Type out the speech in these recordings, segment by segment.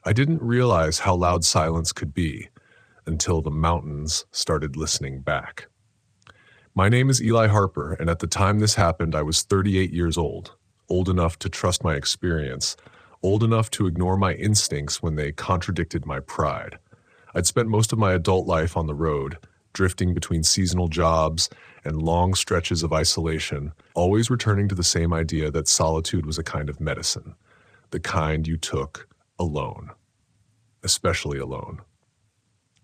I didn't realize how loud silence could be until the mountains started listening back. My name is Eli Harper, and at the time this happened, I was 38 years old enough to trust my experience, old enough to ignore my instincts when they contradicted my pride. I'd spent most of my adult life on the road, drifting between seasonal jobs and long stretches of isolation, always returning to the same idea that solitude was a kind of medicine, the kind you took alone, especially alone.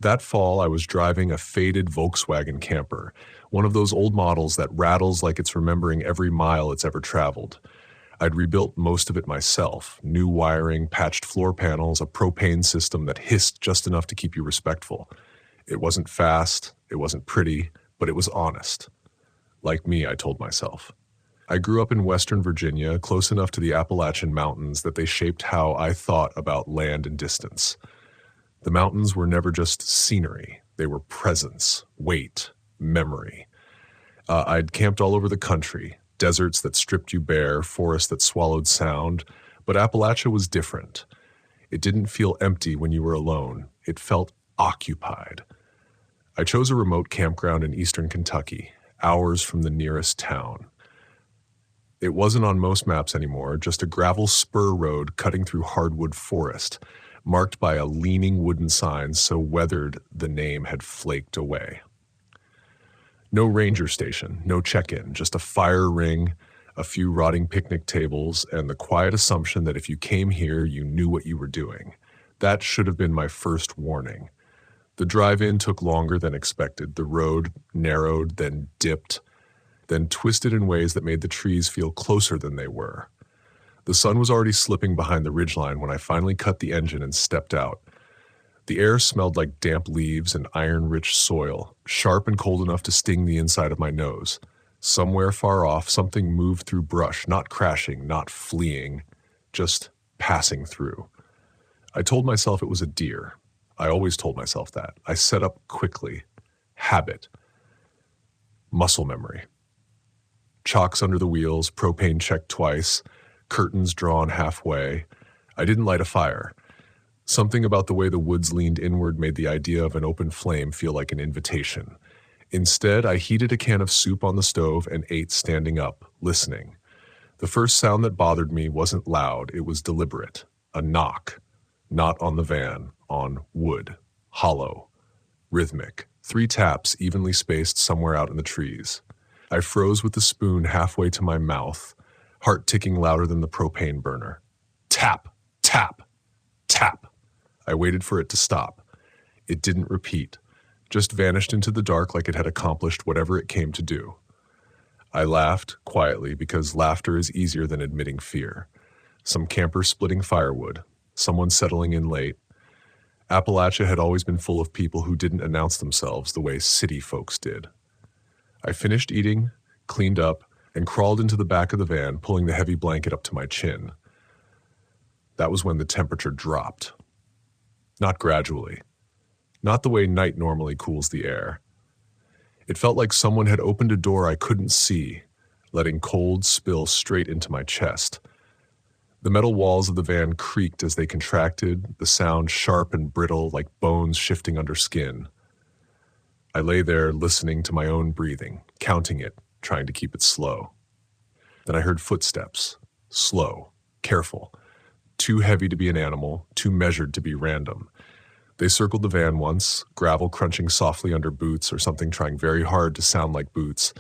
That fall, I was driving a faded Volkswagen camper, one of those old models that rattles like it's remembering every mile it's ever traveled. I'd rebuilt most of it myself, new wiring, patched floor panels, a propane system that hissed just enough to keep you respectful. It wasn't fast, it wasn't pretty, but it was honest. Like me, I told myself. I grew up in Western Virginia, close enough to the Appalachian Mountains that they shaped how I thought about land and distance. The mountains were never just scenery. They were presence, weight, memory. I'd camped all over the country, deserts that stripped you bare, forests that swallowed sound, but Appalachia was different. It didn't feel empty when you were alone. It felt occupied. I chose a remote campground in eastern Kentucky, hours from the nearest town. It wasn't on most maps anymore, just a gravel spur road cutting through hardwood forest, marked by a leaning wooden sign so weathered the name had flaked away. No ranger station, no check-in, just a fire ring, a few rotting picnic tables, and the quiet assumption that if you came here, you knew what you were doing. That should have been my first warning. The drive-in took longer than expected. The road narrowed, then dipped, then twisted in ways that made the trees feel closer than they were. The sun was already slipping behind the ridgeline when I finally cut the engine and stepped out. The air smelled like damp leaves and iron-rich soil, sharp and cold enough to sting the inside of my nose. Somewhere far off, something moved through brush, not crashing, not fleeing, just passing through. I told myself it was a deer. I always told myself that. I set up quickly. Habit. Muscle memory. Chocks under the wheels, propane checked twice, curtains drawn halfway. I didn't light a fire. Something about the way the woods leaned inward made the idea of an open flame feel like an invitation. Instead, I heated a can of soup on the stove and ate standing up, listening. The first sound that bothered me wasn't loud, it was deliberate. A knock. Not on the van, on wood. Hollow. Rhythmic. 3 taps evenly spaced somewhere out in the trees. I froze with the spoon halfway to my mouth, heart ticking louder than the propane burner. Tap, tap, tap. I waited for it to stop. It didn't repeat, just vanished into the dark like it had accomplished whatever it came to do. I laughed quietly because laughter is easier than admitting fear. Some camper splitting firewood, someone settling in late. Appalachia had always been full of people who didn't announce themselves the way city folks did. I finished eating, cleaned up, and crawled into the back of the van, pulling the heavy blanket up to my chin. That was when the temperature dropped. Not gradually. Not the way night normally cools the air. It felt like someone had opened a door I couldn't see, letting cold spill straight into my chest. The metal walls of the van creaked as they contracted, the sound sharp and brittle like bones shifting under skin. I lay there listening to my own breathing, counting it, trying to keep it slow. Then I heard footsteps, slow, careful, too heavy to be an animal, too measured to be random. They circled the van once, gravel crunching softly under boots or something trying very hard to sound like boots.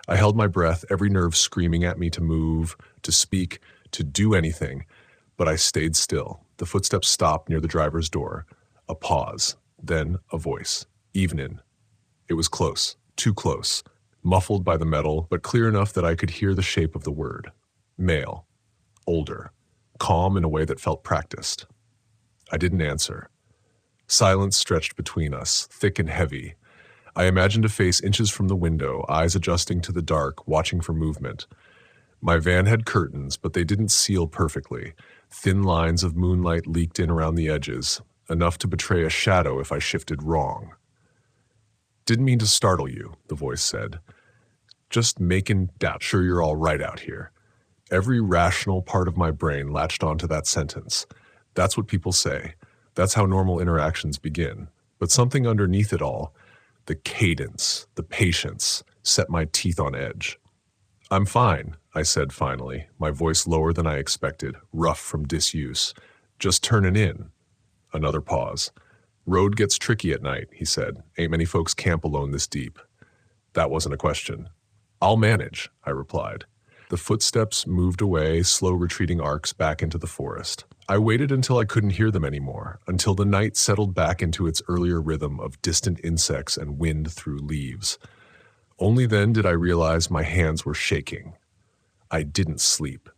I held my breath, every nerve screaming at me to move, to speak, to do anything, but I stayed still. The footsteps stopped near the driver's door. A pause, then a voice. Evening. It was close, too close, muffled by the metal, but clear enough that I could hear the shape of the word. Male. Older. Calm in a way that felt practiced. I didn't answer. Silence stretched between us, thick and heavy. I imagined a face inches from the window, eyes adjusting to the dark, watching for movement. My van had curtains, but they didn't seal perfectly. Thin lines of moonlight leaked in around the edges, enough to betray a shadow if I shifted wrong. Didn't mean to startle you, the voice said. Just making sure you're all right out here. Every rational part of my brain latched onto that sentence. That's what people say. That's how normal interactions begin. But something underneath it all, the cadence, the patience, set my teeth on edge. "I'm fine," I said finally, my voice lower than I expected, rough from disuse. "Just turning in." Another pause. "Road gets tricky at night," he said. "Ain't many folks camp alone this deep." That wasn't a question. "I'll manage," I replied. The footsteps moved away, slow retreating arcs back into the forest. I waited until I couldn't hear them anymore, until the night settled back into its earlier rhythm of distant insects and wind through leaves. Only then did I realize my hands were shaking. I didn't sleep.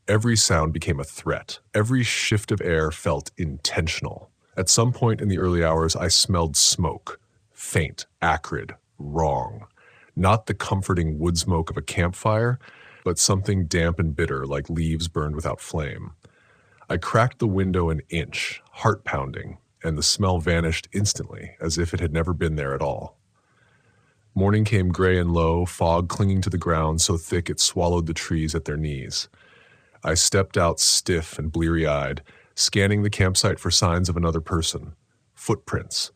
Every sound became a threat. Every shift of air felt intentional. At some point in the early hours, I smelled smoke. Faint, acrid, wrong. Not the comforting wood smoke of a campfire, but something damp and bitter like leaves burned without flame. I cracked the window an inch, heart pounding, and the smell vanished instantly, as if it had never been there at all. Morning came gray and low, fog clinging to the ground so thick it swallowed the trees at their knees. I stepped out stiff and bleary-eyed, scanning the campsite for signs of another person. Footprints,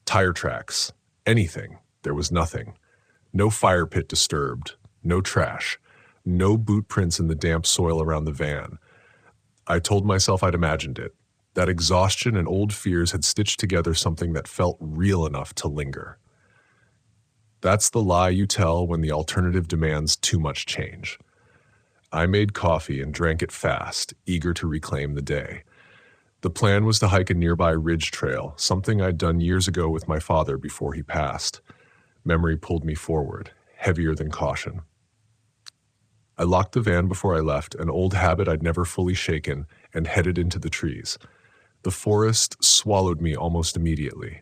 tire tracks, anything. There was nothing. No fire pit disturbed, no trash, no boot prints in the damp soil around the van. I told myself I'd imagined it. That exhaustion and old fears had stitched together something that felt real enough to linger. That's the lie you tell when the alternative demands too much change. I made coffee and drank it fast, eager to reclaim the day. The plan was to hike a nearby ridge trail, something I'd done years ago with my father before he passed. Memory pulled me forward, heavier than caution. I locked the van before I left, an old habit I'd never fully shaken, and headed into the trees. The forest swallowed me almost immediately.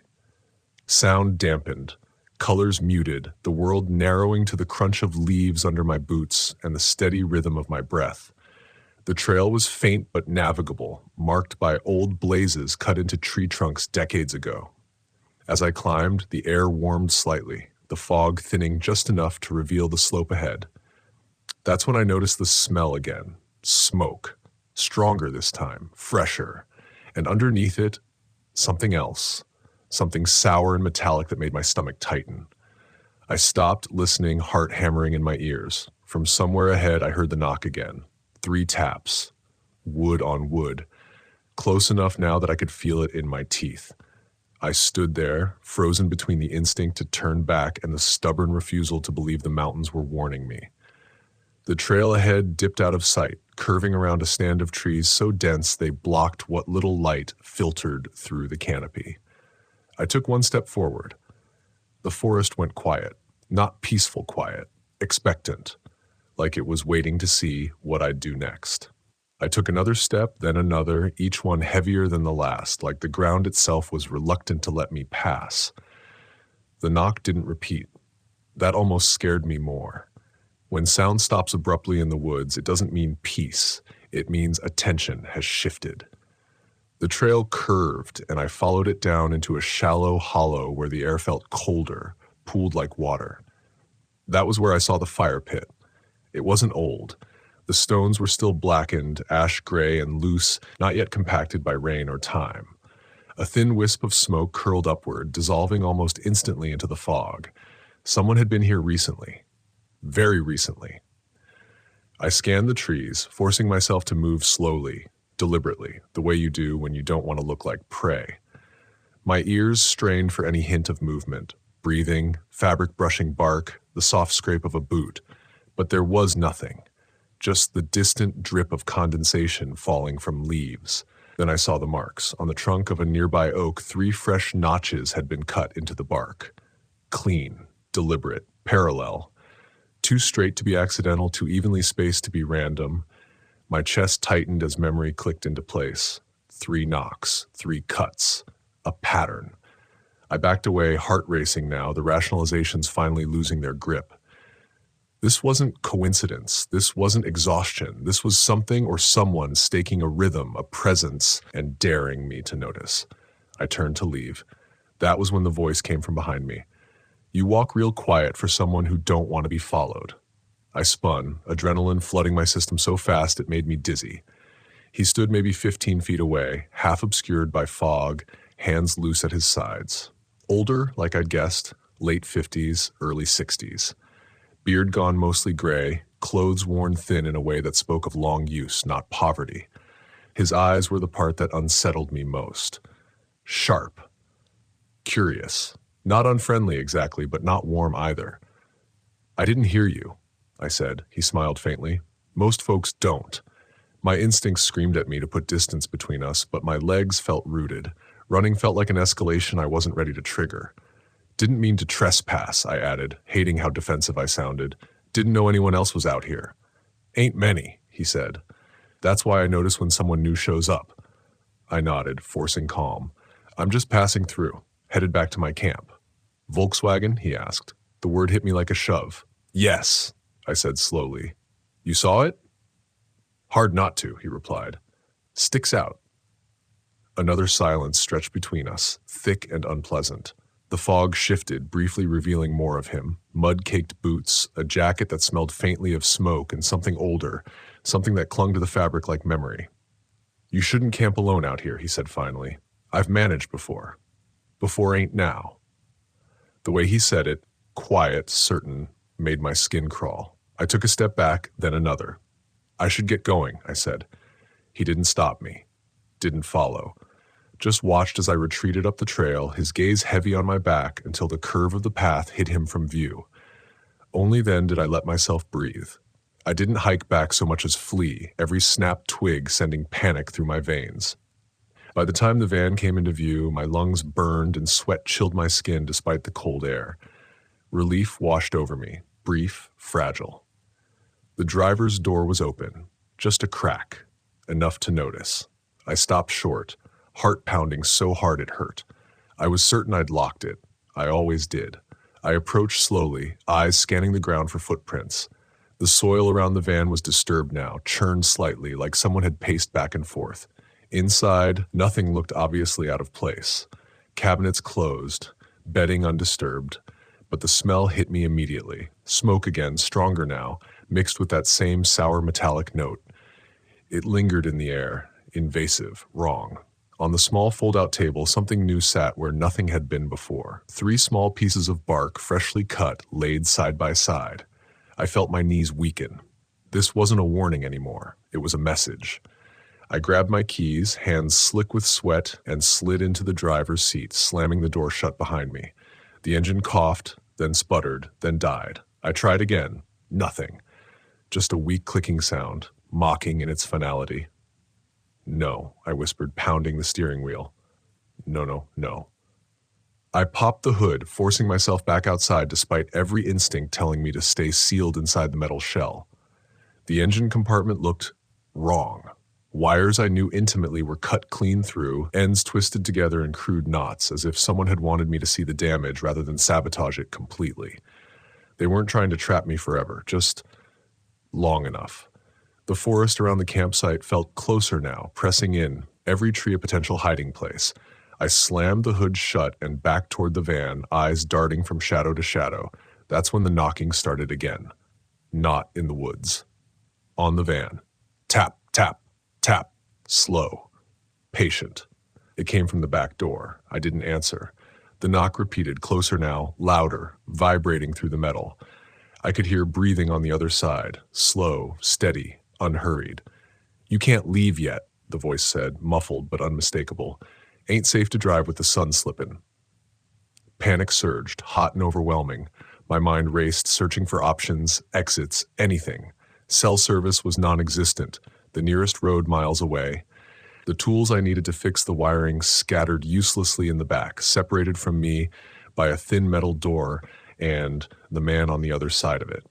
Sound dampened, colors muted, the world narrowing to the crunch of leaves under my boots and the steady rhythm of my breath. The trail was faint but navigable, marked by old blazes cut into tree trunks decades ago. As I climbed, the air warmed slightly, the fog thinning just enough to reveal the slope ahead. That's when I noticed the smell again. Smoke. Stronger this time, fresher. And underneath it, something else. Something sour and metallic that made my stomach tighten. I stopped, listening, heart hammering in my ears. From somewhere ahead, I heard the knock again. 3 taps. Wood on wood. Close enough now that I could feel it in my teeth. I stood there, frozen between the instinct to turn back and the stubborn refusal to believe the mountains were warning me. The trail ahead dipped out of sight, curving around a stand of trees so dense they blocked what little light filtered through the canopy. I took one step forward. The forest went quiet, not peaceful quiet, expectant, like it was waiting to see what I'd do next. I took another step, then another, each one heavier than the last, like the ground itself was reluctant to let me pass. The knock didn't repeat. That almost scared me more. When sound stops abruptly in the woods, it doesn't mean peace. It means attention has shifted. The trail curved, and I followed it down into a shallow hollow where the air felt colder, pooled like water. That was where I saw the fire pit. It wasn't old. The stones were still blackened, ash gray and loose, not yet compacted by rain or time. A thin wisp of smoke curled upward, dissolving almost instantly into the fog. Someone had been here recently. Very recently. I scanned the trees, forcing myself to move slowly, deliberately, the way you do when you don't want to look like prey. My ears strained for any hint of movement, breathing, fabric brushing bark, the soft scrape of a boot. But there was nothing, just the distant drip of condensation falling from leaves. Then I saw the marks. On the trunk of a nearby oak, 3 fresh notches had been cut into the bark. Clean, deliberate, parallel. Too straight to be accidental, too evenly spaced to be random. My chest tightened as memory clicked into place. 3 knocks, 3 cuts, a pattern. I backed away, heart racing now, the rationalizations finally losing their grip. This wasn't coincidence. This wasn't exhaustion. This was something or someone staking a rhythm, a presence, and daring me to notice. I turned to leave. That was when the voice came from behind me. "You walk real quiet for someone who don't want to be followed." I spun, adrenaline flooding my system so fast it made me dizzy. He stood maybe 15 feet away, half obscured by fog, hands loose at his sides. Older, like I'd guessed, late 50s, early 60s. Beard gone mostly gray, clothes worn thin in a way that spoke of long use, not poverty. His eyes were the part that unsettled me most. Sharp. Curious. Not unfriendly exactly, but not warm either. "I didn't hear you," I said. He smiled faintly. "Most folks don't." My instincts screamed at me to put distance between us, but my legs felt rooted. Running felt like an escalation I wasn't ready to trigger. "Didn't mean to trespass," I added, hating how defensive I sounded. "Didn't know anyone else was out here." "Ain't many," he said. "That's why I notice when someone new shows up." I nodded, forcing calm. "I'm just passing through, headed back to my camp." "Volkswagen?" he asked. The word hit me like a shove. "Yes," I said slowly. "You saw it?" "Hard not to," he replied. "Sticks out." Another silence stretched between us, thick and unpleasant. The fog shifted, briefly revealing more of him. Mud-caked boots, a jacket that smelled faintly of smoke, and something older, something that clung to the fabric like memory. "You shouldn't camp alone out here," he said finally. "I've managed before. Before ain't now." The way he said it, quiet, certain, made my skin crawl. I took a step back, then another. "I should get going," I said. He didn't stop me. Didn't follow. Just watched as I retreated up the trail, his gaze heavy on my back until the curve of the path hid him from view. Only then did I let myself breathe. I didn't hike back so much as flee, every snapped twig sending panic through my veins. By the time the van came into view, my lungs burned and sweat chilled my skin despite the cold air. Relief washed over me, brief, fragile. The driver's door was open, just a crack, enough to notice. I stopped short, heart pounding so hard it hurt. I was certain I'd locked it. I always did. I approached slowly, eyes scanning the ground for footprints. The soil around the van was disturbed now, churned slightly, like someone had paced back and forth. Inside, nothing looked obviously out of place. Cabinets closed, bedding undisturbed, but the smell hit me immediately. Smoke again, stronger now, mixed with that same sour metallic note. It lingered in the air, invasive, wrong. On the small fold-out table, something new sat where nothing had been before. 3 small pieces of bark, freshly cut, laid side by side. I felt my knees weaken. This wasn't a warning anymore. It was a message. I grabbed my keys, hands slick with sweat, and slid into the driver's seat, slamming the door shut behind me. The engine coughed, then sputtered, then died. I tried again. Nothing. Just a weak clicking sound, mocking in its finality. "No," I whispered, pounding the steering wheel. "No, no, no." I popped the hood, forcing myself back outside despite every instinct telling me to stay sealed inside the metal shell. The engine compartment looked wrong. Wires I knew intimately were cut clean through, ends twisted together in crude knots, as if someone had wanted me to see the damage rather than sabotage it completely. They weren't trying to trap me forever, just long enough. The forest around the campsite felt closer now, pressing in, every tree a potential hiding place. I slammed the hood shut and backed toward the van, eyes darting from shadow to shadow. That's when the knocking started again. Not in the woods. On the van. Tap, tap, tap. Slow. Patient. It came from the back door. I didn't answer. The knock repeated, closer now, louder, vibrating through the metal. I could hear breathing on the other side, slow, steady, unhurried. "You can't leave yet," the voice said, muffled but unmistakable. "Ain't safe to drive with the sun slippin'." Panic surged, hot and overwhelming. My mind raced, searching for options, exits, anything. Cell service was non-existent, the nearest road miles away. The tools I needed to fix the wiring scattered uselessly in the back, separated from me by a thin metal door and the man on the other side of it.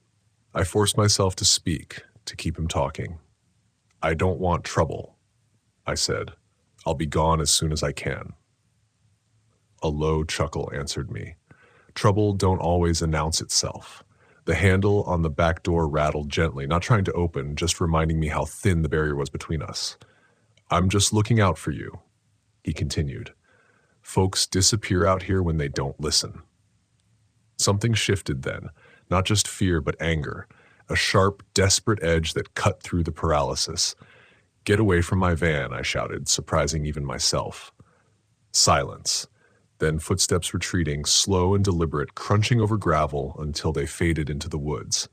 I forced myself to speak, to keep him talking. "I don't want trouble," I said. "I'll be gone as soon as I can." A low chuckle answered me. Trouble don't always announce itself. The handle on the back door rattled gently, not trying to open, just reminding me how thin the barrier was between us. "I'm just looking out for you," he continued. "Folks disappear out here when they don't listen." Something shifted then, not just fear but anger, a sharp, desperate edge that cut through the paralysis. "Get away from my van," I shouted, surprising even myself. Silence. Then footsteps retreating, slow and deliberate, crunching over gravel until they faded into the woods.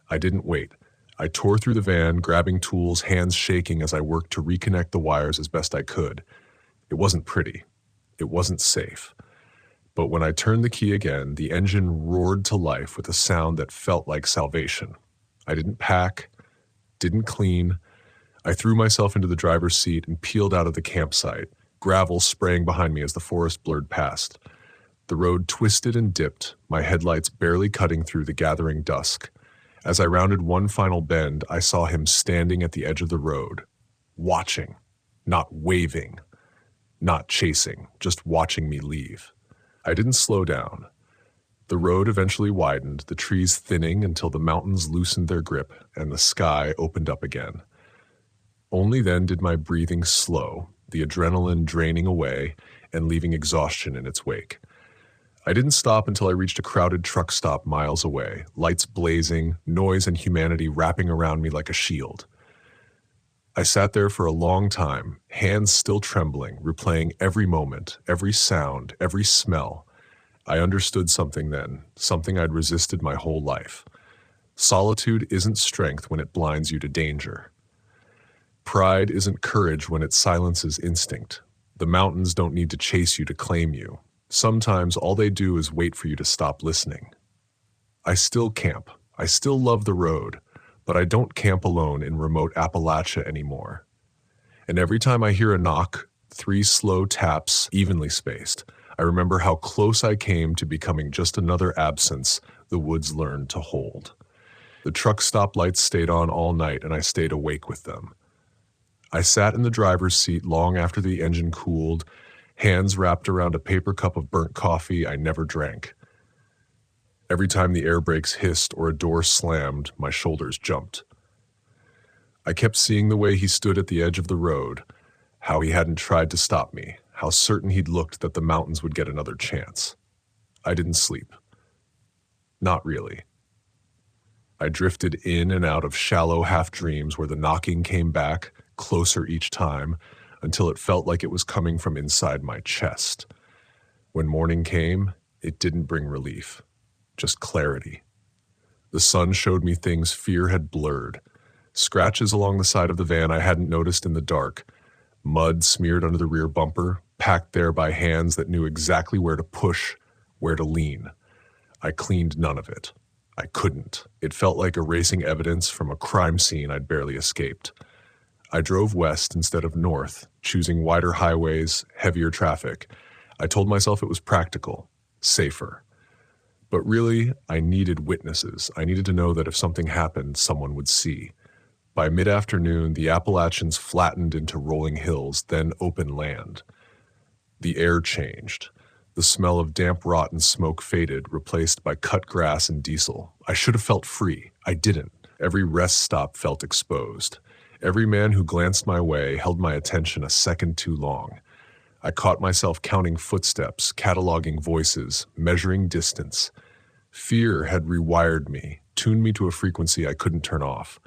I didn't wait. I tore through the van, grabbing tools, hands shaking as I worked to reconnect the wires as best I could. It wasn't pretty. It wasn't safe. But when I turned the key again, the engine roared to life with a sound that felt like salvation. I didn't pack, didn't clean. I threw myself into the driver's seat and peeled out of the campsite, gravel spraying behind me as the forest blurred past. The road twisted and dipped, my headlights barely cutting through the gathering dusk. As I rounded one final bend, I saw him standing at the edge of the road, watching, not waving, not chasing, just watching me leave. I didn't slow down. The road eventually widened, the trees thinning until the mountains loosened their grip and the sky opened up again. Only then did my breathing slow, the adrenaline draining away and leaving exhaustion in its wake. I didn't stop until I reached a crowded truck stop miles away, lights blazing, noise and humanity wrapping around me like a shield. I sat there for a long time, hands still trembling, replaying every moment, every sound, every smell. I understood something then, something I'd resisted my whole life. Solitude isn't strength when it blinds you to danger. Pride isn't courage when it silences instinct. The mountains don't need to chase you to claim you. Sometimes all they do is wait for you to stop listening. I still camp. I still love the road, but I don't camp alone in remote Appalachia anymore. And every time I hear a knock, 3 slow taps, evenly spaced, I remember how close I came to becoming just another absence the woods learned to hold. The truck stop lights stayed on all night, and I stayed awake with them. I sat in the driver's seat long after the engine cooled, hands wrapped around a paper cup of burnt coffee I never drank. Every time the air brakes hissed or a door slammed, my shoulders jumped. I kept seeing the way he stood at the edge of the road, how he hadn't tried to stop me, how certain he'd looked that the mountains would get another chance. I didn't sleep. Not really. I drifted in and out of shallow half-dreams where the knocking came back, closer each time, until it felt like it was coming from inside my chest. When morning came, it didn't bring relief, just clarity. The sun showed me things fear had blurred. Scratches along the side of the van I hadn't noticed in the dark, mud smeared under the rear bumper, packed there by hands that knew exactly where to push, where to lean. I cleaned none of it. I couldn't. It felt like erasing evidence from a crime scene I'd barely escaped. I drove west instead of north, choosing wider highways, heavier traffic. I told myself it was practical, safer. But really, I needed witnesses. I needed to know that if something happened, someone would see. By mid-afternoon, the Appalachians flattened into rolling hills, then open land. The air changed. The smell of damp rot and smoke faded, replaced by cut grass and diesel. I should have felt free. I didn't. Every rest stop felt exposed. Every man who glanced my way held my attention a second too long. I caught myself counting footsteps, cataloging voices, measuring distance. Fear had rewired me, tuned me to a frequency I couldn't turn off.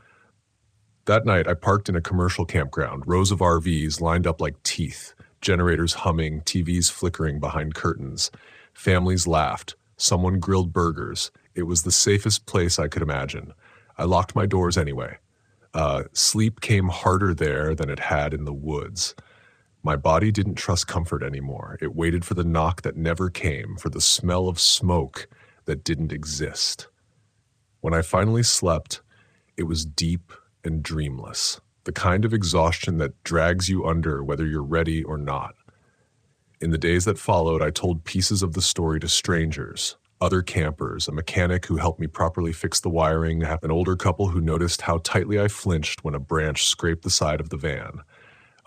That night, I parked in a commercial campground, rows of RVs lined up like teeth, generators humming, TVs flickering behind curtains. Families laughed. Someone grilled burgers. It was the safest place I could imagine. I locked my doors anyway. Sleep came harder there than it had in the woods. My body didn't trust comfort anymore. It waited for the knock that never came, for the smell of smoke that didn't exist. When I finally slept, it was deep and dreamless, the kind of exhaustion that drags you under whether you're ready or not. In the days that followed, I told pieces of the story to strangers, other campers, a mechanic who helped me properly fix the wiring, an older couple who noticed how tightly I flinched when a branch scraped the side of the van.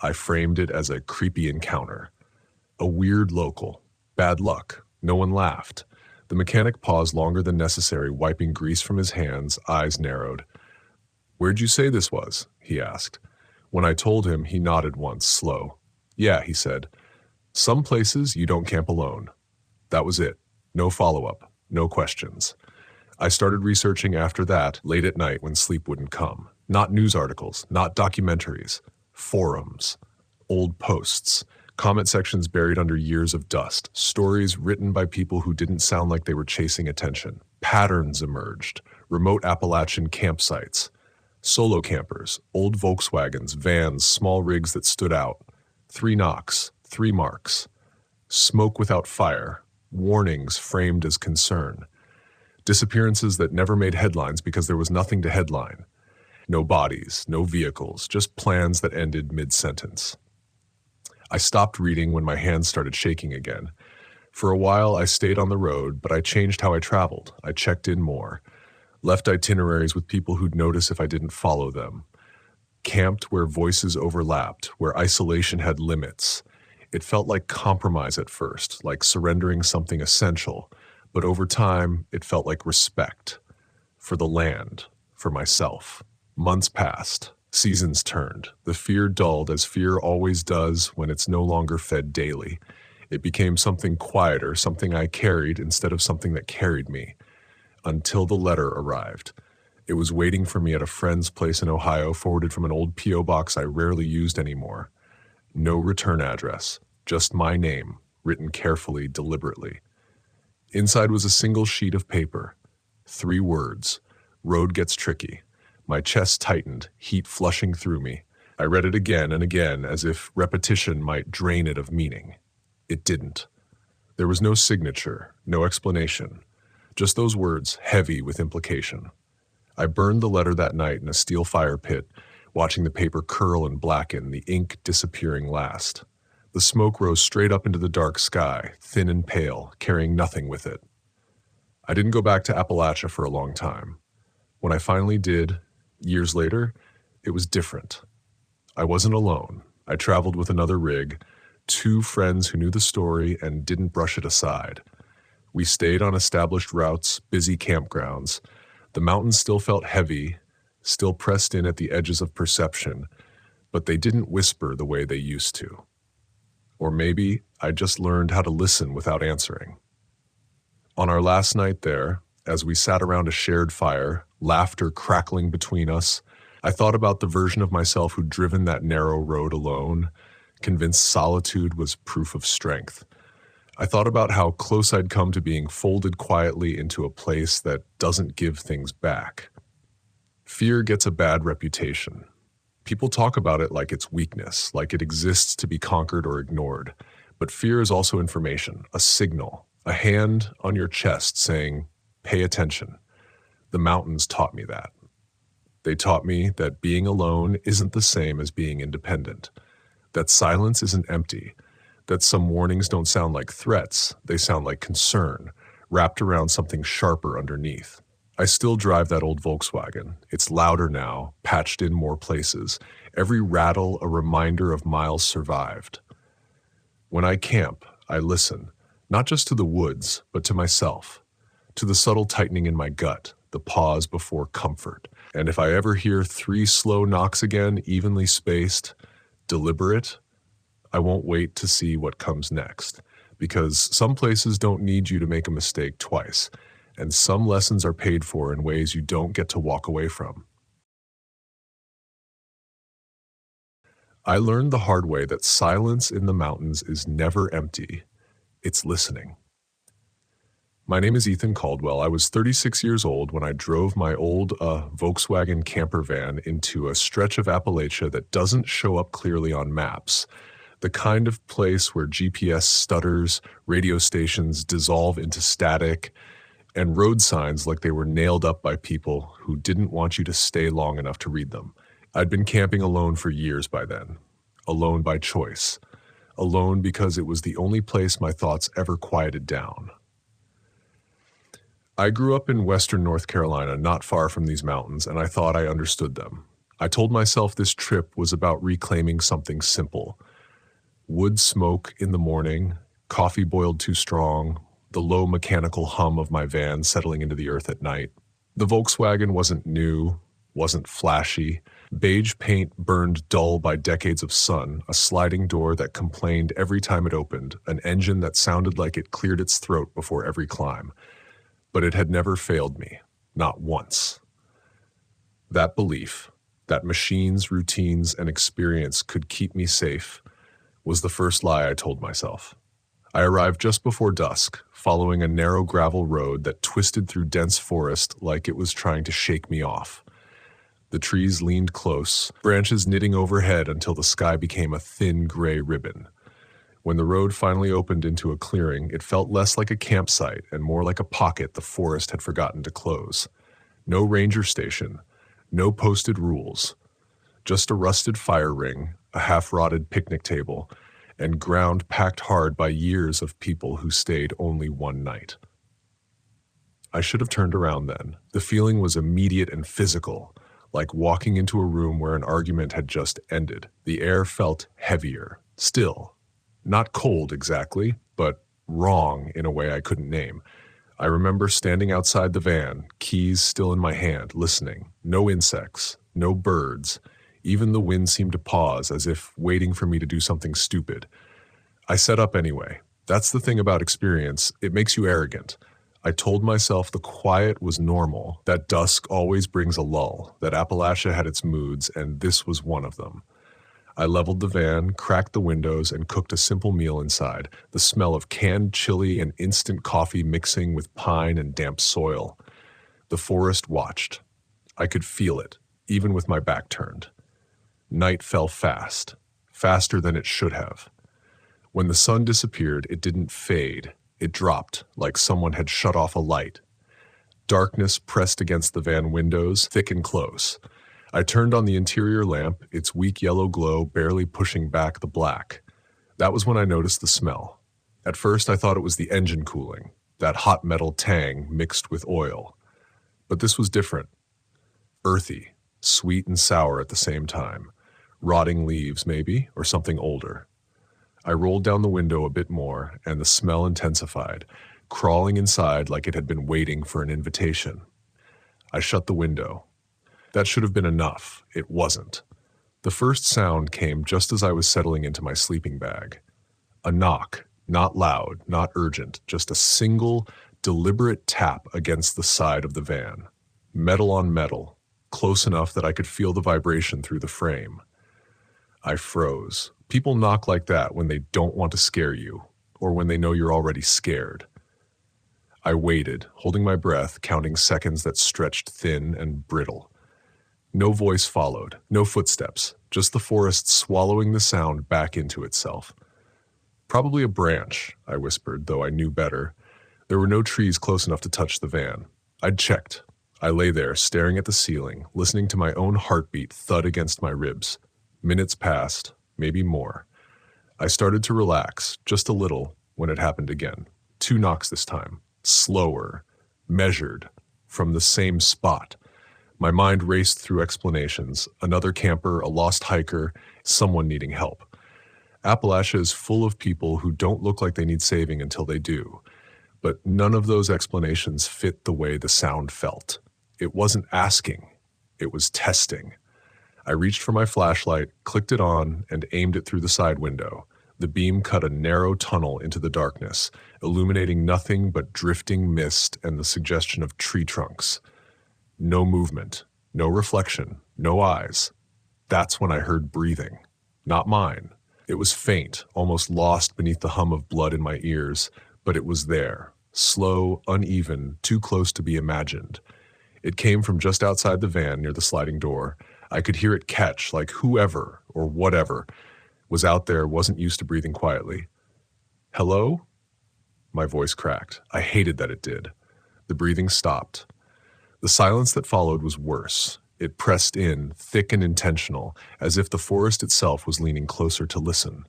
I framed it as a creepy encounter. A weird local. Bad luck. No one laughed. The mechanic paused longer than necessary, wiping grease from his hands, eyes narrowed. "Where'd you say this was?" he asked. When I told him, he nodded once, slow. "Yeah," he said. "Some places you don't camp alone." That was it. No follow-up. No questions. I started researching after that, late at night when sleep wouldn't come. Not news articles, not documentaries. Forums, old posts, comment sections buried under years of dust, stories written by people who didn't sound like they were chasing attention. Patterns emerged, remote Appalachian campsites, solo campers, old Volkswagens, vans, small rigs that stood out. 3 knocks, 3 marks. Smoke without fire, warnings framed as concern. Disappearances that never made headlines because there was nothing to headline. No bodies, no vehicles, just plans that ended mid-sentence. I stopped reading when my hands started shaking again. For a while, I stayed on the road, but I changed how I traveled. I checked in more, left itineraries with people who'd notice if I didn't follow them, camped where voices overlapped, where isolation had limits. It felt like compromise at first, like surrendering something essential, but over time, it felt like respect for the land, for myself. Months passed. Seasons turned. The fear dulled, as fear always does when it's no longer fed daily. It became something quieter, something I carried instead of something that carried me. Until the letter arrived. It was waiting for me at a friend's place in Ohio, forwarded from an old P.O. box I rarely used anymore. No return address, just my name, written carefully, deliberately. Inside was a single sheet of paper. 3 words. Road gets tricky. My chest tightened, heat flushing through me. I read it again and again, as if repetition might drain it of meaning. It didn't. There was no signature, no explanation. Just those words, heavy with implication. I burned the letter that night in a steel fire pit, watching the paper curl and blacken, the ink disappearing last. The smoke rose straight up into the dark sky, thin and pale, carrying nothing with it. I didn't go back to Appalachia for a long time. When I finally did, years later, it was different. I wasn't alone. I traveled with another rig, 2 friends who knew the story and didn't brush it aside. We stayed on established routes, busy campgrounds. The mountains still felt heavy, still pressed in at the edges of perception, but they didn't whisper the way they used to. Or maybe I just learned how to listen without answering. On our last night there, as we sat around a shared fire, laughter crackling between us, I thought about the version of myself who'd driven that narrow road alone, convinced solitude was proof of strength. I thought about how close I'd come to being folded quietly into a place that doesn't give things back. Fear gets a bad reputation. People talk about it like it's weakness, like it exists to be conquered or ignored. But fear is also information, a signal, a hand on your chest saying, pay attention. The mountains taught me that. They taught me that being alone isn't the same as being independent, that silence isn't empty, that some warnings don't sound like threats, they sound like concern, wrapped around something sharper underneath. I still drive that old Volkswagen. It's louder now, patched in more places. Every rattle a reminder of miles survived. When I camp, I listen, not just to the woods, but to myself, to the subtle tightening in my gut, the pause before comfort. And if I ever hear 3 slow knocks again, evenly spaced, deliberate, I won't wait to see what comes next, because some places don't need you to make a mistake twice, and some lessons are paid for in ways you don't get to walk away from. I learned the hard way that silence in the mountains is never empty. It's listening. My name is Ethan Caldwell. I was 36 years old when I drove my old Volkswagen camper van into a stretch of Appalachia that doesn't show up clearly on maps. The kind of place where GPS stutters, radio stations dissolve into static, and road signs like they were nailed up by people who didn't want you to stay long enough to read them. I'd been camping alone for years by then. Alone by choice. Alone because it was the only place my thoughts ever quieted down. I grew up in western North Carolina, not far from these mountains, and I thought I understood them. I told myself this trip was about reclaiming something simple. Wood smoke in the morning, coffee boiled too strong, the low mechanical hum of my van settling into the earth at night. The Volkswagen wasn't new, wasn't flashy. Beige paint burned dull by decades of sun, a sliding door that complained every time it opened, an engine that sounded like it cleared its throat before every climb. But it had never failed me, not once. That belief, That machines, routines, and experience could keep me safe was the first lie I told myself. I arrived just before dusk, following a narrow gravel road that twisted through dense forest like it was trying to shake me off. The trees leaned close, branches knitting overhead until the sky became a thin gray ribbon. When the road finally opened into a clearing, it felt less like a campsite and more like a pocket the forest had forgotten to close. No ranger station, no posted rules, just a rusted fire ring, a half-rotted picnic table, and ground packed hard by years of people who stayed only one night. I should have turned around then. The feeling was immediate and physical, like walking into a room where an argument had just ended. The air felt heavier, still. Not cold exactly, but wrong in a way I couldn't name. I remember standing outside the van, keys still in my hand, listening. No insects, no birds. Even the wind seemed to pause, as if waiting for me to do something stupid. I set up anyway. That's the thing about experience. It makes you arrogant. I told myself the quiet was normal, that dusk always brings a lull, that Appalachia had its moods, and this was one of them. I leveled the van, cracked the windows, and cooked a simple meal inside, the smell of canned chili and instant coffee mixing with pine and damp soil. The forest watched. I could feel it, even with my back turned. Night fell fast, faster than it should have. When the sun disappeared, it didn't fade. It dropped, like someone had shut off a light. Darkness pressed against the van windows, thick and close. I turned on the interior lamp, its weak yellow glow barely pushing back the black. That was when I noticed the smell. At first, I thought it was the engine cooling, that hot metal tang mixed with oil. But this was different. Earthy, sweet and sour at the same time. Rotting leaves, maybe, or something older. I rolled down the window a bit more, and the smell intensified, crawling inside like it had been waiting for an invitation. I shut the window. That should have been enough. It wasn't. The first sound came just as I was settling into my sleeping bag. A knock, not loud, not urgent, just a single, deliberate tap against the side of the van. Metal on metal, close enough that I could feel the vibration through the frame. I froze. People knock like that when they don't want to scare you, or when they know you're already scared. I waited, holding my breath, counting seconds that stretched thin and brittle. No voice followed, no footsteps, just the forest swallowing the sound back into itself. Probably a branch, I whispered, though I knew better. There were no trees close enough to touch the van. I'd checked. I lay there, staring at the ceiling, listening to my own heartbeat thud against my ribs. Minutes passed, maybe more. I started to relax, just a little, when it happened again. 2 knocks this time. Slower, measured, from the same spot. My mind raced through explanations. Another camper, a lost hiker, someone needing help. Appalachia is full of people who don't look like they need saving until they do. But none of those explanations fit the way the sound felt. It wasn't asking. It was testing. I reached for my flashlight, clicked it on, and aimed it through the side window. The beam cut a narrow tunnel into the darkness, illuminating nothing but drifting mist and the suggestion of tree trunks. No movement, no reflection, no eyes. That's when I heard breathing. Not mine. It was faint, almost lost beneath the hum of blood in my ears, but it was there. Slow, uneven, too close to be imagined. It came from just outside the van near the sliding door. I could hear it catch, like whoever, or whatever, was out there wasn't used to breathing quietly. Hello? My voice cracked. I hated that it did. The breathing stopped. The silence that followed was worse. It pressed in, thick and intentional, as if the forest itself was leaning closer to listen.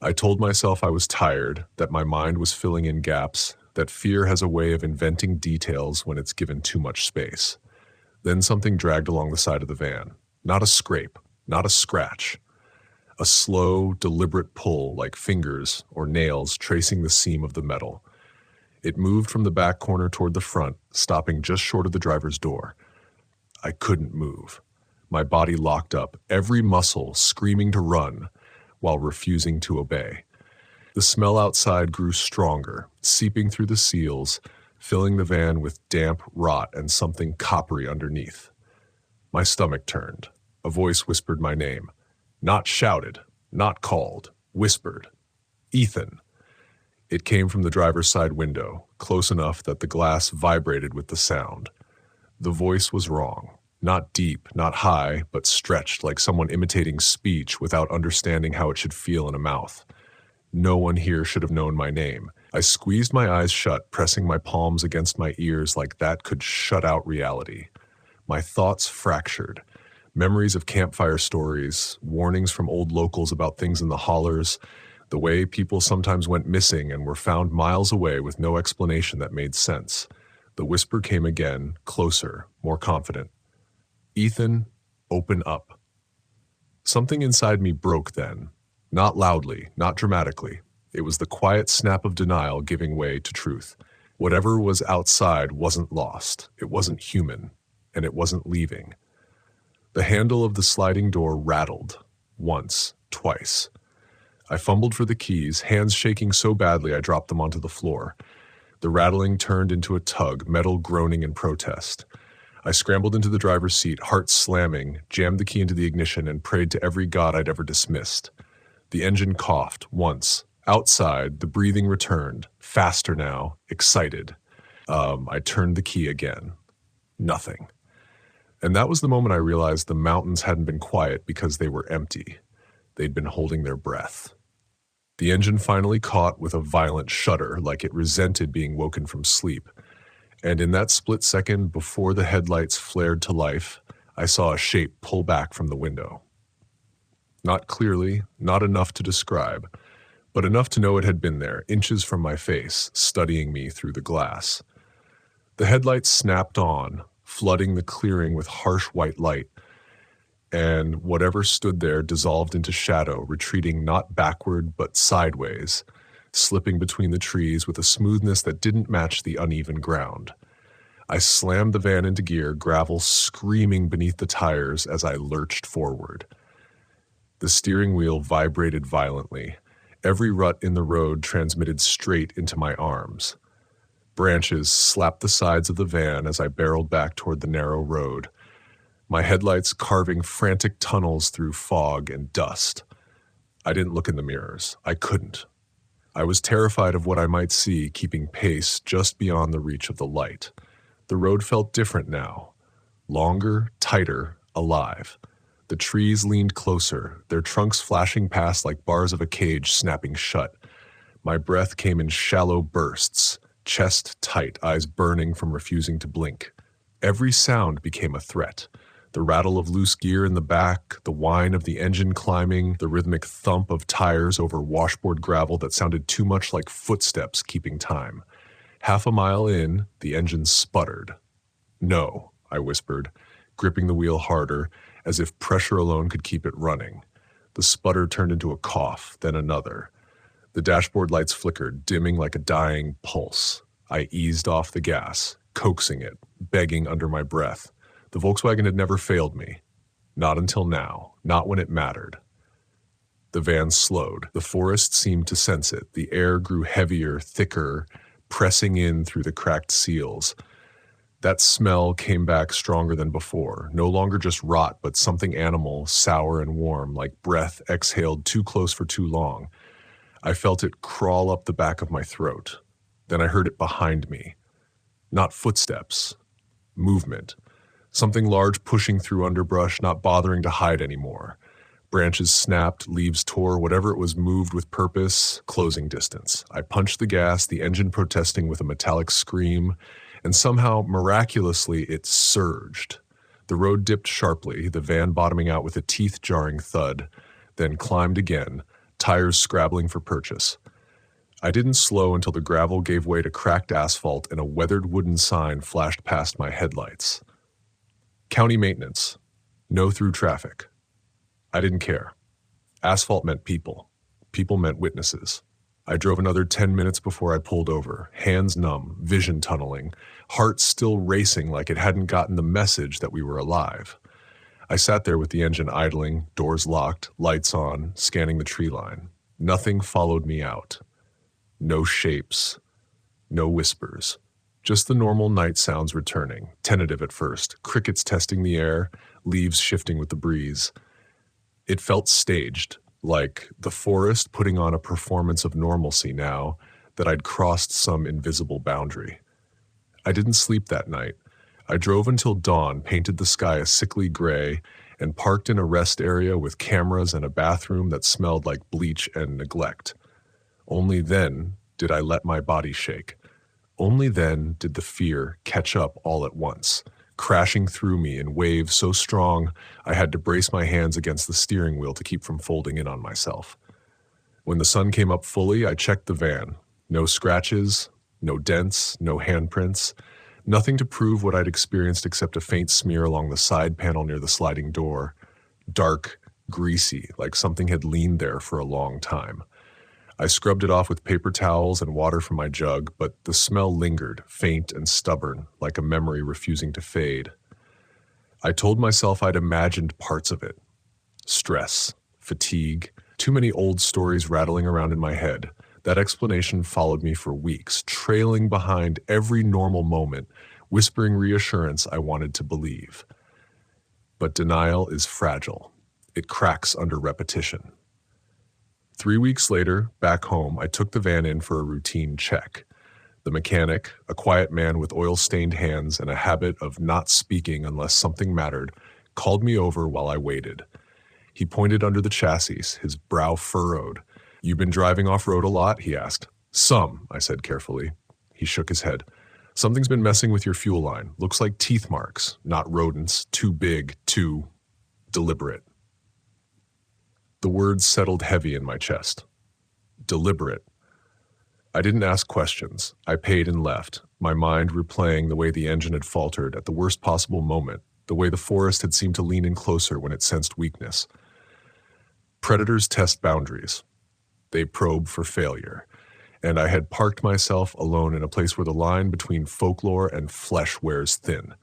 I told myself I was tired, that my mind was filling in gaps, that fear has a way of inventing details when it's given too much space. Then something dragged along the side of the van. Not a scrape, not a scratch. A slow, deliberate pull like fingers or nails tracing the seam of the metal. It moved from the back corner toward the front, stopping just short of the driver's door. I couldn't move. My body locked up, every muscle screaming to run while refusing to obey. The smell outside grew stronger, seeping through the seals, filling the van with damp rot and something coppery underneath. My stomach turned. A voice whispered my name. Not shouted, not called, whispered. Ethan. It came from the driver's side window, close enough that the glass vibrated with the sound. The voice was wrong. Not deep, not high, but stretched like someone imitating speech without understanding how it should feel in a mouth. No one here should have known my name. I squeezed my eyes shut, pressing my palms against my ears like that could shut out reality. My thoughts fractured. Memories of campfire stories, warnings from old locals about things in the hollers, the way people sometimes went missing and were found miles away with no explanation that made sense. The whisper came again, closer, more confident. Ethan, open up. Something inside me broke then. Not loudly, not dramatically. It was the quiet snap of denial giving way to truth. Whatever was outside wasn't lost. It wasn't human. And it wasn't leaving. The handle of the sliding door rattled. Once, twice. I fumbled for the keys, hands shaking so badly I dropped them onto the floor. The rattling turned into a tug, metal groaning in protest. I scrambled into the driver's seat, heart slamming, jammed the key into the ignition, and prayed to every god I'd ever dismissed. The engine coughed, once. Outside, the breathing returned, faster now, excited. I turned the key again. Nothing. And that was the moment I realized the mountains hadn't been quiet because they were empty. They'd been holding their breath. The engine finally caught with a violent shudder, like it resented being woken from sleep. And in that split second before the headlights flared to life, I saw a shape pull back from the window. Not clearly, not enough to describe, but enough to know it had been there, inches from my face, studying me through the glass. The headlights snapped on, flooding the clearing with harsh white light, and whatever stood there dissolved into shadow, retreating not backward but sideways, slipping between the trees with a smoothness that didn't match the uneven ground. I slammed the van into gear, gravel screaming beneath the tires as I lurched forward. The steering wheel vibrated violently. Every rut in the road transmitted straight into my arms. Branches slapped the sides of the van as I barreled back toward the narrow road, my headlights carving frantic tunnels through fog and dust. I didn't look in the mirrors. I couldn't. I was terrified of what I might see, keeping pace just beyond the reach of the light. The road felt different now. Longer, tighter, alive. The trees leaned closer, their trunks flashing past like bars of a cage snapping shut. My breath came in shallow bursts, chest tight, eyes burning from refusing to blink. Every sound became a threat. The rattle of loose gear in the back, the whine of the engine climbing, the rhythmic thump of tires over washboard gravel that sounded too much like footsteps keeping time. Half a mile in, the engine sputtered. "No," I whispered, gripping the wheel harder, as if pressure alone could keep it running. The sputter turned into a cough, then another. The dashboard lights flickered, dimming like a dying pulse. I eased off the gas, coaxing it, begging under my breath. The Volkswagen had never failed me. Not until now, not when it mattered. The van slowed. The forest seemed to sense it. The air grew heavier, thicker, pressing in through the cracked seals. That smell came back stronger than before, no longer just rot, but something animal, sour and warm, like breath exhaled too close for too long. I felt it crawl up the back of my throat. Then I heard it behind me. Not footsteps. Movement. Something large pushing through underbrush, not bothering to hide anymore. Branches snapped, leaves tore, whatever it was moved with purpose, closing distance. I punched the gas, the engine protesting with a metallic scream, and somehow, miraculously, it surged. The road dipped sharply, the van bottoming out with a teeth-jarring thud, then climbed again, tires scrabbling for purchase. I didn't slow until the gravel gave way to cracked asphalt and a weathered wooden sign flashed past my headlights. County maintenance. No through traffic. I didn't care. Asphalt meant people. People meant witnesses. I drove another 10 minutes before I pulled over, hands numb, vision tunneling, heart still racing like it hadn't gotten the message that we were alive. I sat there with the engine idling, doors locked, lights on, scanning the tree line. Nothing followed me out. No shapes. No whispers. Just the normal night sounds returning, tentative at first, crickets testing the air, leaves shifting with the breeze. It felt staged, like the forest putting on a performance of normalcy now that I'd crossed some invisible boundary. I didn't sleep that night. I drove until dawn, painted the sky a sickly gray, and parked in a rest area with cameras and a bathroom that smelled like bleach and neglect. Only then did I let my body shake. Only then did the fear catch up all at once, crashing through me in waves so strong I had to brace my hands against the steering wheel to keep from folding in on myself. When the sun came up fully, I checked the van. No scratches, no dents, no handprints, nothing to prove what I'd experienced except a faint smear along the side panel near the sliding door. Dark, greasy, like something had leaned there for a long time. I scrubbed it off with paper towels and water from my jug, but the smell lingered, faint and stubborn, like a memory refusing to fade. I told myself I'd imagined parts of it. Stress, fatigue, too many old stories rattling around in my head. That explanation followed me for weeks, trailing behind every normal moment, whispering reassurance I wanted to believe. But denial is fragile. It cracks under repetition. 3 weeks later, back home, I took the van in for a routine check. The mechanic, a quiet man with oil-stained hands and a habit of not speaking unless something mattered, called me over while I waited. He pointed under the chassis, his brow furrowed. "You been driving off-road a lot?" he asked. "Some," I said carefully. He shook his head. "Something's been messing with your fuel line. Looks like teeth marks, not rodents. Too big, too deliberate." The words settled heavy in my chest. Deliberate. I didn't ask questions. I paid and left, my mind replaying the way the engine had faltered at the worst possible moment, the way the forest had seemed to lean in closer when it sensed weakness. Predators test boundaries. They probe for failure. And I had parked myself alone in a place where the line between folklore and flesh wears thin.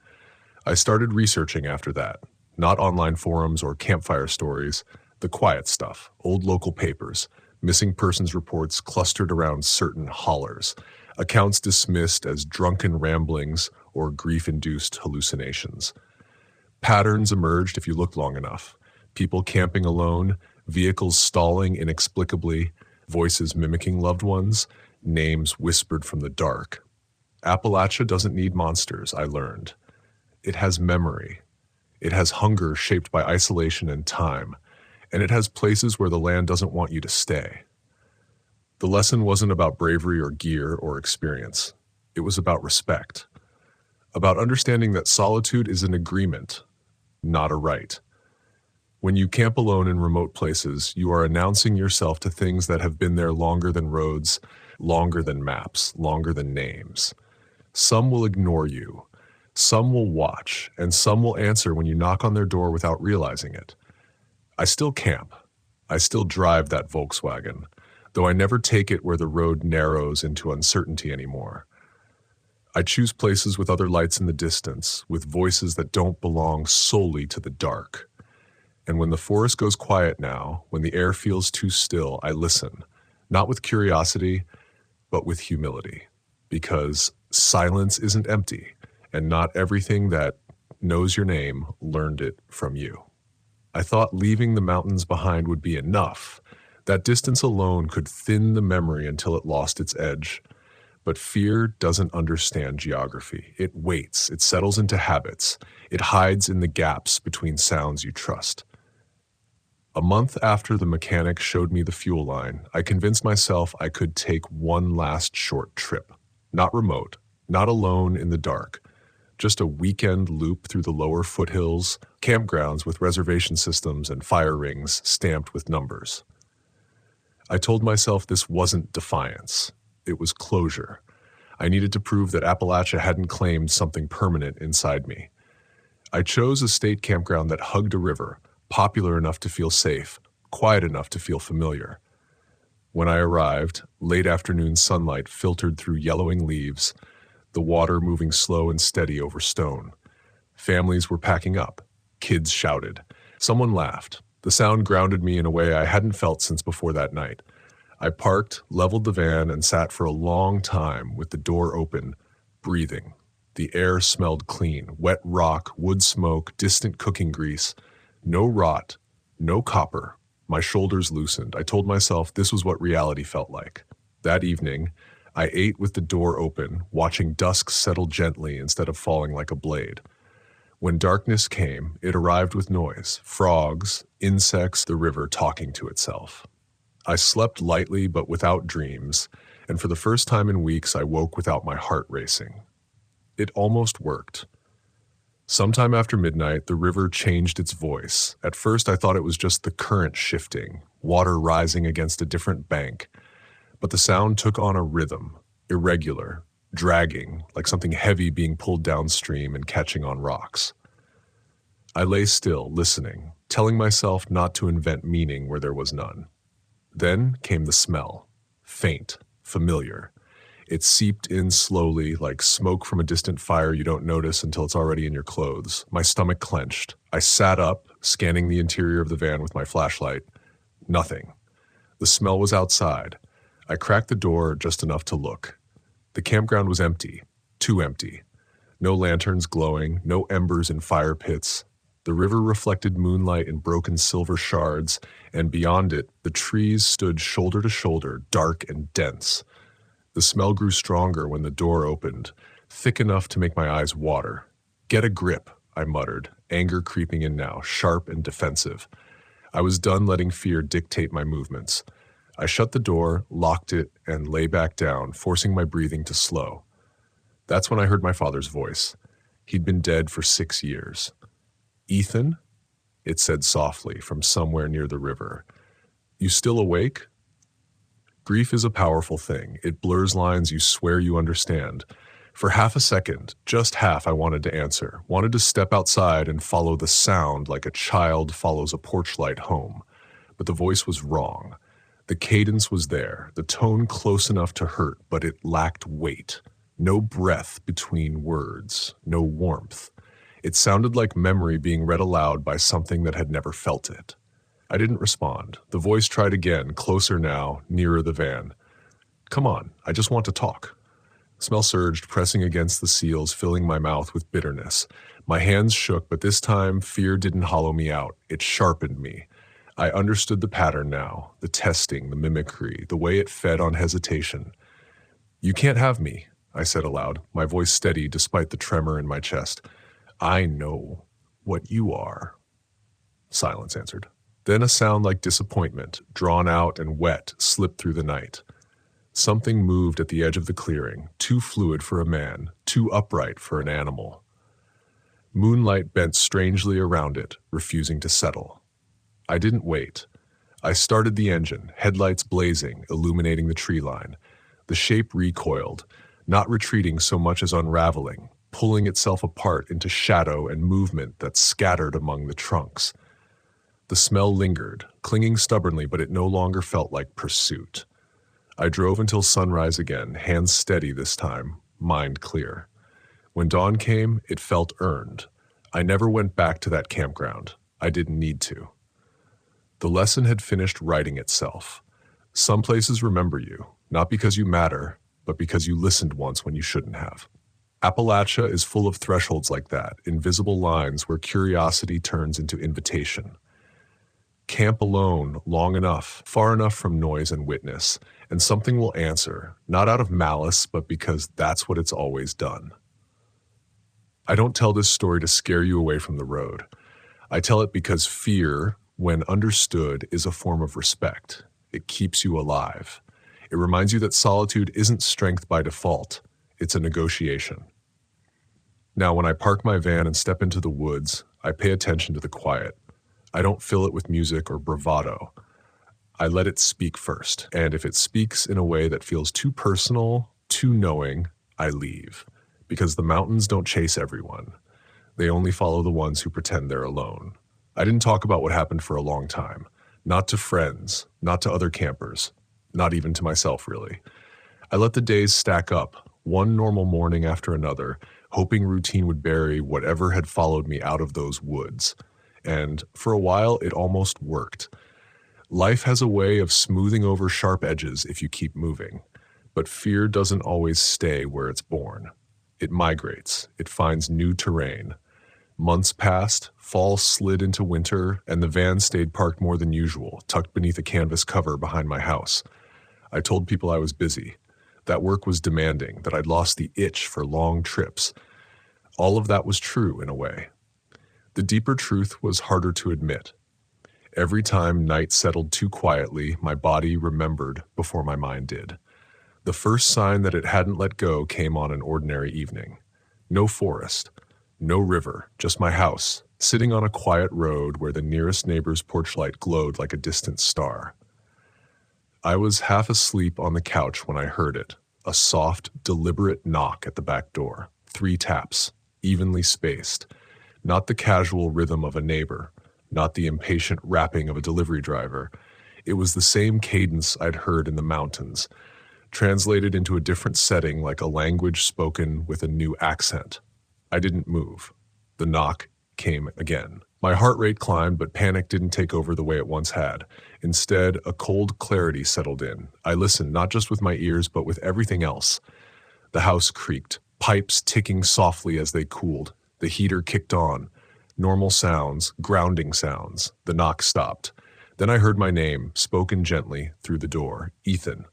I started researching after that. Not online forums or campfire stories. The quiet stuff, old local papers, missing persons reports clustered around certain hollers, accounts dismissed as drunken ramblings or grief-induced hallucinations. Patterns emerged if you looked long enough. People camping alone, vehicles stalling inexplicably, voices mimicking loved ones, names whispered from the dark. Appalachia doesn't need monsters, I learned. It has memory. It has hunger shaped by isolation and time. And it has places where the land doesn't want you to stay. The lesson wasn't about bravery or gear or experience. It was about respect. About understanding that solitude is an agreement, not a right. When you camp alone in remote places, you are announcing yourself to things that have been there longer than roads, longer than maps, longer than names. Some will ignore you. Some will watch, and some will answer when you knock on their door without realizing it. I still camp. I still drive that Volkswagen, though I never take it where the road narrows into uncertainty anymore. I choose places with other lights in the distance, with voices that don't belong solely to the dark. And when the forest goes quiet now, when the air feels too still, I listen, not with curiosity, but with humility. Because silence isn't empty, and not everything that knows your name learned it from you. I thought leaving the mountains behind would be enough. That distance alone could thin the memory until it lost its edge. But fear doesn't understand geography. It waits, it settles into habits, it hides in the gaps between sounds you trust. A month after the mechanic showed me the fuel line, I convinced myself I could take one last short trip. Not remote, not alone in the dark. Just a weekend loop through the lower foothills, campgrounds with reservation systems and fire rings stamped with numbers. I told myself this wasn't defiance. It was closure. I needed to prove that Appalachia hadn't claimed something permanent inside me. I chose a state campground that hugged a river, popular enough to feel safe, quiet enough to feel familiar. When I arrived, late afternoon sunlight filtered through yellowing leaves, the water moving slow and steady over stone. Families were packing up. Kids shouted. Someone laughed. The sound grounded me in a way I hadn't felt since before that night. I parked, leveled the van, and sat for a long time with the door open, breathing, The air smelled clean, wet rock, wood smoke, distant cooking grease. No rot, no copper. My shoulders loosened. I told myself this was what reality felt like. That evening, I ate with the door open, watching dusk settle gently instead of falling like a blade. When darkness came, it arrived with noise, frogs, insects, the river talking to itself. I slept lightly but without dreams, and for the first time in weeks I woke without my heart racing. It almost worked. Sometime after midnight, the river changed its voice. At first I thought it was just the current shifting, water rising against a different bank, but the sound took on a rhythm, irregular, dragging, like something heavy being pulled downstream and catching on rocks. I lay still, listening, telling myself not to invent meaning where there was none. Then came the smell, faint, familiar. It seeped in slowly, like smoke from a distant fire you don't notice until it's already in your clothes. My stomach clenched. I sat up, scanning the interior of the van with my flashlight. Nothing. The smell was outside. I cracked the door just enough to look. The campground was empty, too empty. No lanterns glowing, no embers in fire pits. The river reflected moonlight in broken silver shards, and beyond it, the trees stood shoulder to shoulder, dark and dense. The smell grew stronger when the door opened, thick enough to make my eyes water. "Get a grip," I muttered, anger creeping in now, sharp and defensive. I was done letting fear dictate my movements. I shut the door, locked it, and lay back down, forcing my breathing to slow. That's when I heard my father's voice. He'd been dead for 6 years. "Ethan?" it said softly from somewhere near the river. "You still awake?" Grief is a powerful thing. It blurs lines you swear you understand. For half a second, just half, I wanted to answer, wanted to step outside and follow the sound like a child follows a porch light home. But the voice was wrong. The cadence was there, the tone close enough to hurt, but it lacked weight. No breath between words, no warmth. It sounded like memory being read aloud by something that had never felt it. I didn't respond. The voice tried again, closer now, nearer the van. "Come on, I just want to talk." Smell surged, pressing against the seals, filling my mouth with bitterness. My hands shook, but this time fear didn't hollow me out. It sharpened me. I understood the pattern now, the testing, the mimicry, the way it fed on hesitation. "You can't have me," I said aloud, my voice steady despite the tremor in my chest. "I know what you are." Silence answered. Then a sound like disappointment, drawn out and wet, slipped through the night. Something moved at the edge of the clearing, too fluid for a man, too upright for an animal. Moonlight bent strangely around it, refusing to settle. I didn't wait. I started the engine, headlights blazing, illuminating the tree line. The shape recoiled, not retreating so much as unraveling, pulling itself apart into shadow and movement that scattered among the trunks. The smell lingered, clinging stubbornly, but it no longer felt like pursuit. I drove until sunrise again, hands steady this time, mind clear. When dawn came, it felt earned. I never went back to that campground. I didn't need to. The lesson had finished writing itself. Some places remember you, not because you matter, but because you listened once when you shouldn't have. Appalachia is full of thresholds like that, invisible lines where curiosity turns into invitation. Camp alone long enough, far enough from noise and witness, and something will answer, not out of malice, but because that's what it's always done. I don't tell this story to scare you away from the road. I tell it because fear, when understood, is a form of respect. It keeps you alive. It reminds you that solitude isn't strength by default. It's a negotiation. Now, when I park my van and step into the woods, I pay attention to the quiet. I don't fill it with music or bravado. I let it speak first, and if it speaks in a way that feels too personal, too knowing, I leave. Because the mountains don't chase everyone. They only follow the ones who pretend they're alone. I didn't talk about what happened for a long time. Not to friends, not to other campers, not even to myself, really. I let the days stack up, one normal morning after another, hoping routine would bury whatever had followed me out of those woods. And for a while, it almost worked. Life has a way of smoothing over sharp edges if you keep moving, but fear doesn't always stay where it's born. It migrates. It finds new terrain. Months passed, fall slid into winter, and the van stayed parked more than usual, tucked beneath a canvas cover behind my house. I told people I was busy, that work was demanding, that I'd lost the itch for long trips. All of that was true in a way. The deeper truth was harder to admit. Every time night settled too quietly, my body remembered before my mind did. The first sign that it hadn't let go came on an ordinary evening. No forest, no river, just my house, sitting on a quiet road where the nearest neighbor's porch light glowed like a distant star. I was half asleep on the couch when I heard it, a soft, deliberate knock at the back door. 3 taps, evenly spaced. Not the casual rhythm of a neighbor, not the impatient rapping of a delivery driver. It was the same cadence I'd heard in the mountains, translated into a different setting like a language spoken with a new accent. I didn't move. The knock came again. My heart rate climbed, but panic didn't take over the way it once had. Instead, a cold clarity settled in. I listened, not just with my ears, but with everything else. The house creaked, pipes ticking softly as they cooled. The heater kicked on. Normal sounds, grounding sounds. The knock stopped. Then I heard my name, spoken gently, through the door. Ethan.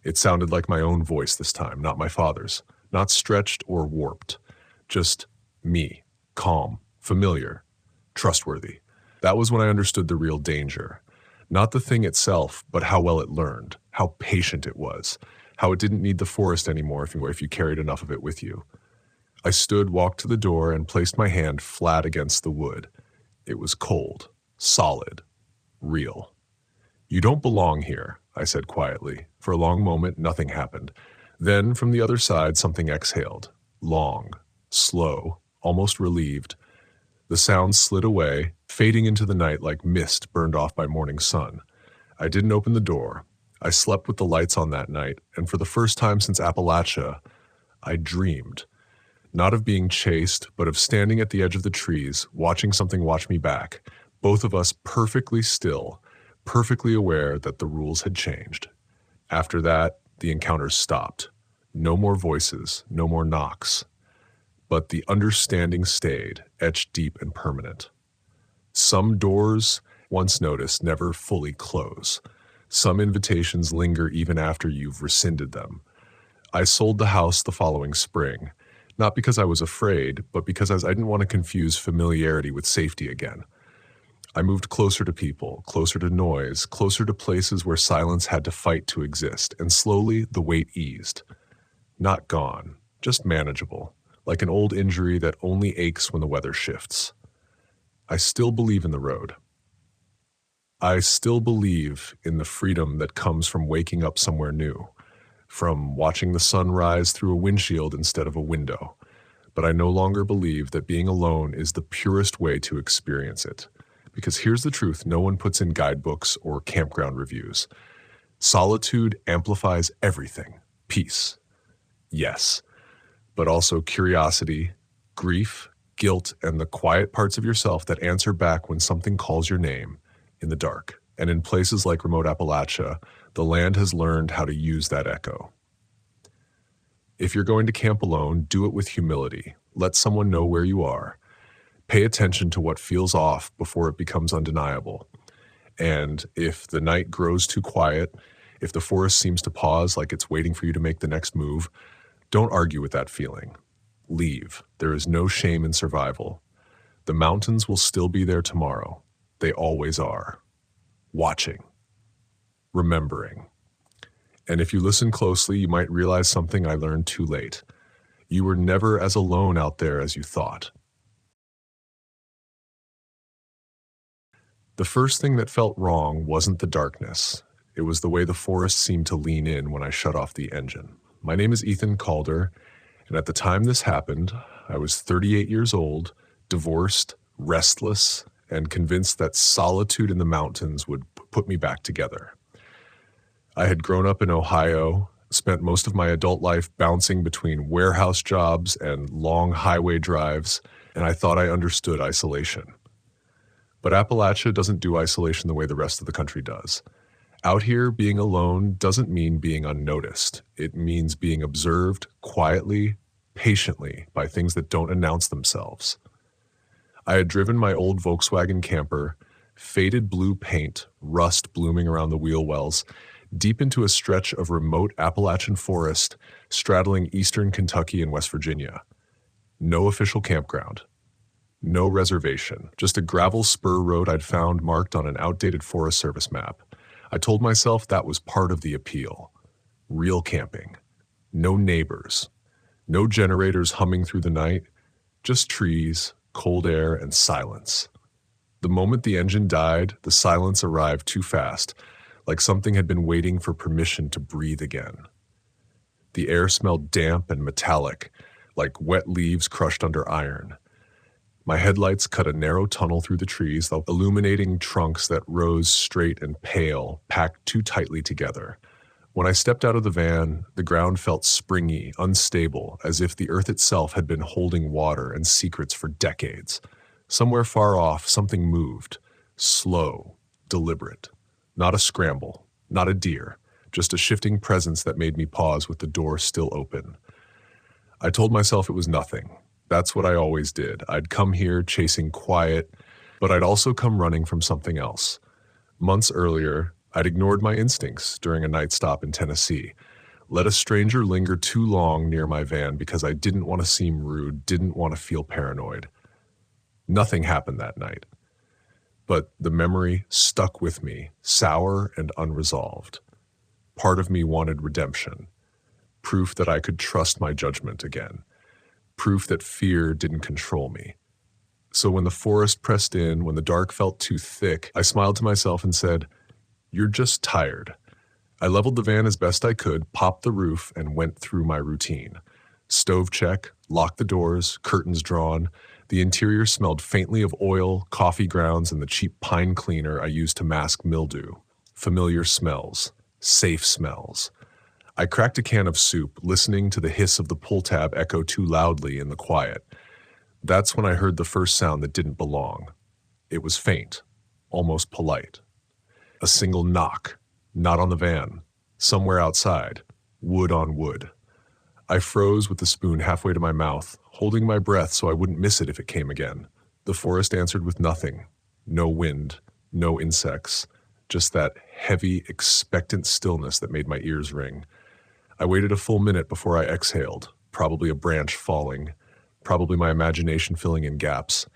It sounded like my own voice this time, not my father's. Not stretched or warped. Just me. Calm. Familiar. Trustworthy. That was when I understood the real danger. Not the thing itself, but how well it learned. How patient it was. How it didn't need the forest anymore if you carried enough of it with you. I stood, walked to the door, and placed my hand flat against the wood. It was cold, solid, real. "You don't belong here," I said quietly. For a long moment, nothing happened. Then, from the other side, something exhaled. Long, slow, almost relieved. The sound slid away, fading into the night like mist burned off by morning sun. I didn't open the door. I slept with the lights on that night, and for the first time since Appalachia, I dreamed. Not of being chased, but of standing at the edge of the trees, watching something watch me back, both of us perfectly still, perfectly aware that the rules had changed. After that, the encounters stopped. No more voices, no more knocks. But the understanding stayed, etched deep and permanent. Some doors, once noticed, never fully close. Some invitations linger even after you've rescinded them. I sold the house the following spring. Not because I was afraid, but because I didn't want to confuse familiarity with safety again. I moved closer to people, closer to noise, closer to places where silence had to fight to exist, and slowly the weight eased. Not gone, just manageable, like an old injury that only aches when the weather shifts. I still believe in the road. I still believe in the freedom that comes from waking up somewhere new, from watching the sun rise through a windshield instead of a window. But I no longer believe that being alone is the purest way to experience it. Because here's the truth no one puts in guidebooks or campground reviews. Solitude amplifies everything. Peace. Yes. But also curiosity, grief, guilt, and the quiet parts of yourself that answer back when something calls your name in the dark. And in places like remote Appalachia, the land has learned how to use that echo. If you're going to camp alone, do it with humility. Let someone know where you are. Pay attention to what feels off before it becomes undeniable. And if the night grows too quiet, if the forest seems to pause like it's waiting for you to make the next move, don't argue with that feeling. Leave. There is no shame in survival. The mountains will still be there tomorrow. They always are. Watching. Remembering. And if you listen closely, you might realize something I learned too late. You were never as alone out there as you thought. The first thing that felt wrong wasn't the darkness. It was the way the forest seemed to lean in when I shut off the engine. My name is Ethan Calder, and at the time this happened, I was 38 years old, divorced, restless, and convinced that solitude in the mountains would put me back together. I had grown up in Ohio, spent most of my adult life bouncing between warehouse jobs and long highway drives, and I thought I understood isolation. But Appalachia doesn't do isolation the way the rest of the country does. Out here, being alone doesn't mean being unnoticed. It means being observed quietly, patiently by things that don't announce themselves. I had driven my old Volkswagen camper, faded blue paint, rust blooming around the wheel wells, deep into a stretch of remote Appalachian forest straddling eastern Kentucky and West Virginia. No official campground. No reservation, just a gravel spur road I'd found marked on an outdated Forest Service map. I told myself that was part of the appeal. Real camping. No neighbors. No generators humming through the night. Just trees, cold air, and silence. The moment the engine died, the silence arrived too fast, like something had been waiting for permission to breathe again. The air smelled damp and metallic, like wet leaves crushed under iron. My headlights cut a narrow tunnel through the trees, illuminating trunks that rose straight and pale, packed too tightly together. When I stepped out of the van, the ground felt springy, unstable, as if the earth itself had been holding water and secrets for decades. Somewhere far off, something moved. Slow, deliberate. Not a scramble, not a deer, just a shifting presence that made me pause with the door still open. I told myself it was nothing. That's what I always did. I'd come here chasing quiet, but I'd also come running from something else. Months earlier, I'd ignored my instincts during a night stop in Tennessee. Let a stranger linger too long near my van because I didn't want to seem rude, didn't want to feel paranoid. Nothing happened that night. But the memory stuck with me, sour and unresolved. Part of me wanted redemption. Proof that I could trust my judgment again. Proof that fear didn't control me. So when the forest pressed in, when the dark felt too thick, I smiled to myself and said, "You're just tired." I leveled the van as best I could, popped the roof, and went through my routine. Stove check, locked the doors, curtains drawn. The interior smelled faintly of oil, coffee grounds, and the cheap pine cleaner I used to mask mildew. Familiar smells. Safe smells. I cracked a can of soup, listening to the hiss of the pull tab echo too loudly in the quiet. That's when I heard the first sound that didn't belong. It was faint, almost polite. A single knock, not on the van, somewhere outside, wood on wood. I froze with the spoon halfway to my mouth, holding my breath so I wouldn't miss it if it came again. The forest answered with nothing. No wind, no insects, just that heavy, expectant stillness that made my ears ring. I waited a full minute before I exhaled, probably a branch falling, probably my imagination filling in gaps.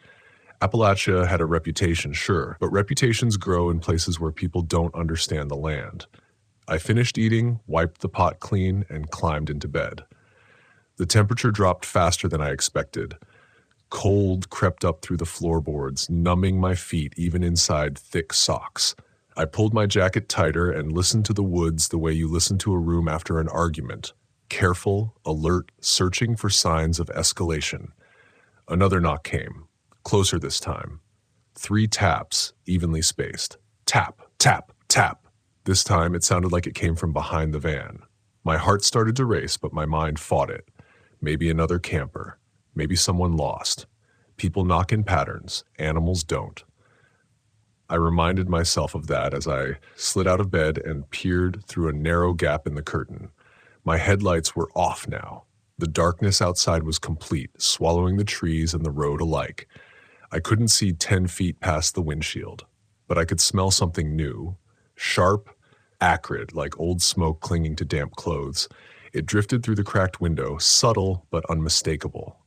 Appalachia had a reputation, sure, but reputations grow in places where people don't understand the land. I finished eating, wiped the pot clean, and climbed into bed. The temperature dropped faster than I expected. Cold crept up through the floorboards, numbing my feet even inside thick socks. I pulled my jacket tighter and listened to the woods the way you listen to a room after an argument. Careful, alert, searching for signs of escalation. Another knock came, closer this time. 3 taps, evenly spaced. Tap, tap, tap. This time it sounded like it came from behind the van. My heart started to race, but my mind fought it. Maybe another camper. Maybe someone lost. People knock in patterns, animals don't. I reminded myself of that as I slid out of bed and peered through a narrow gap in the curtain. My headlights were off now. The darkness outside was complete, swallowing the trees and the road alike. I couldn't see 10 feet past the windshield, but I could smell something new, sharp, acrid, like old smoke clinging to damp clothes. It drifted through the cracked window, subtle but unmistakable.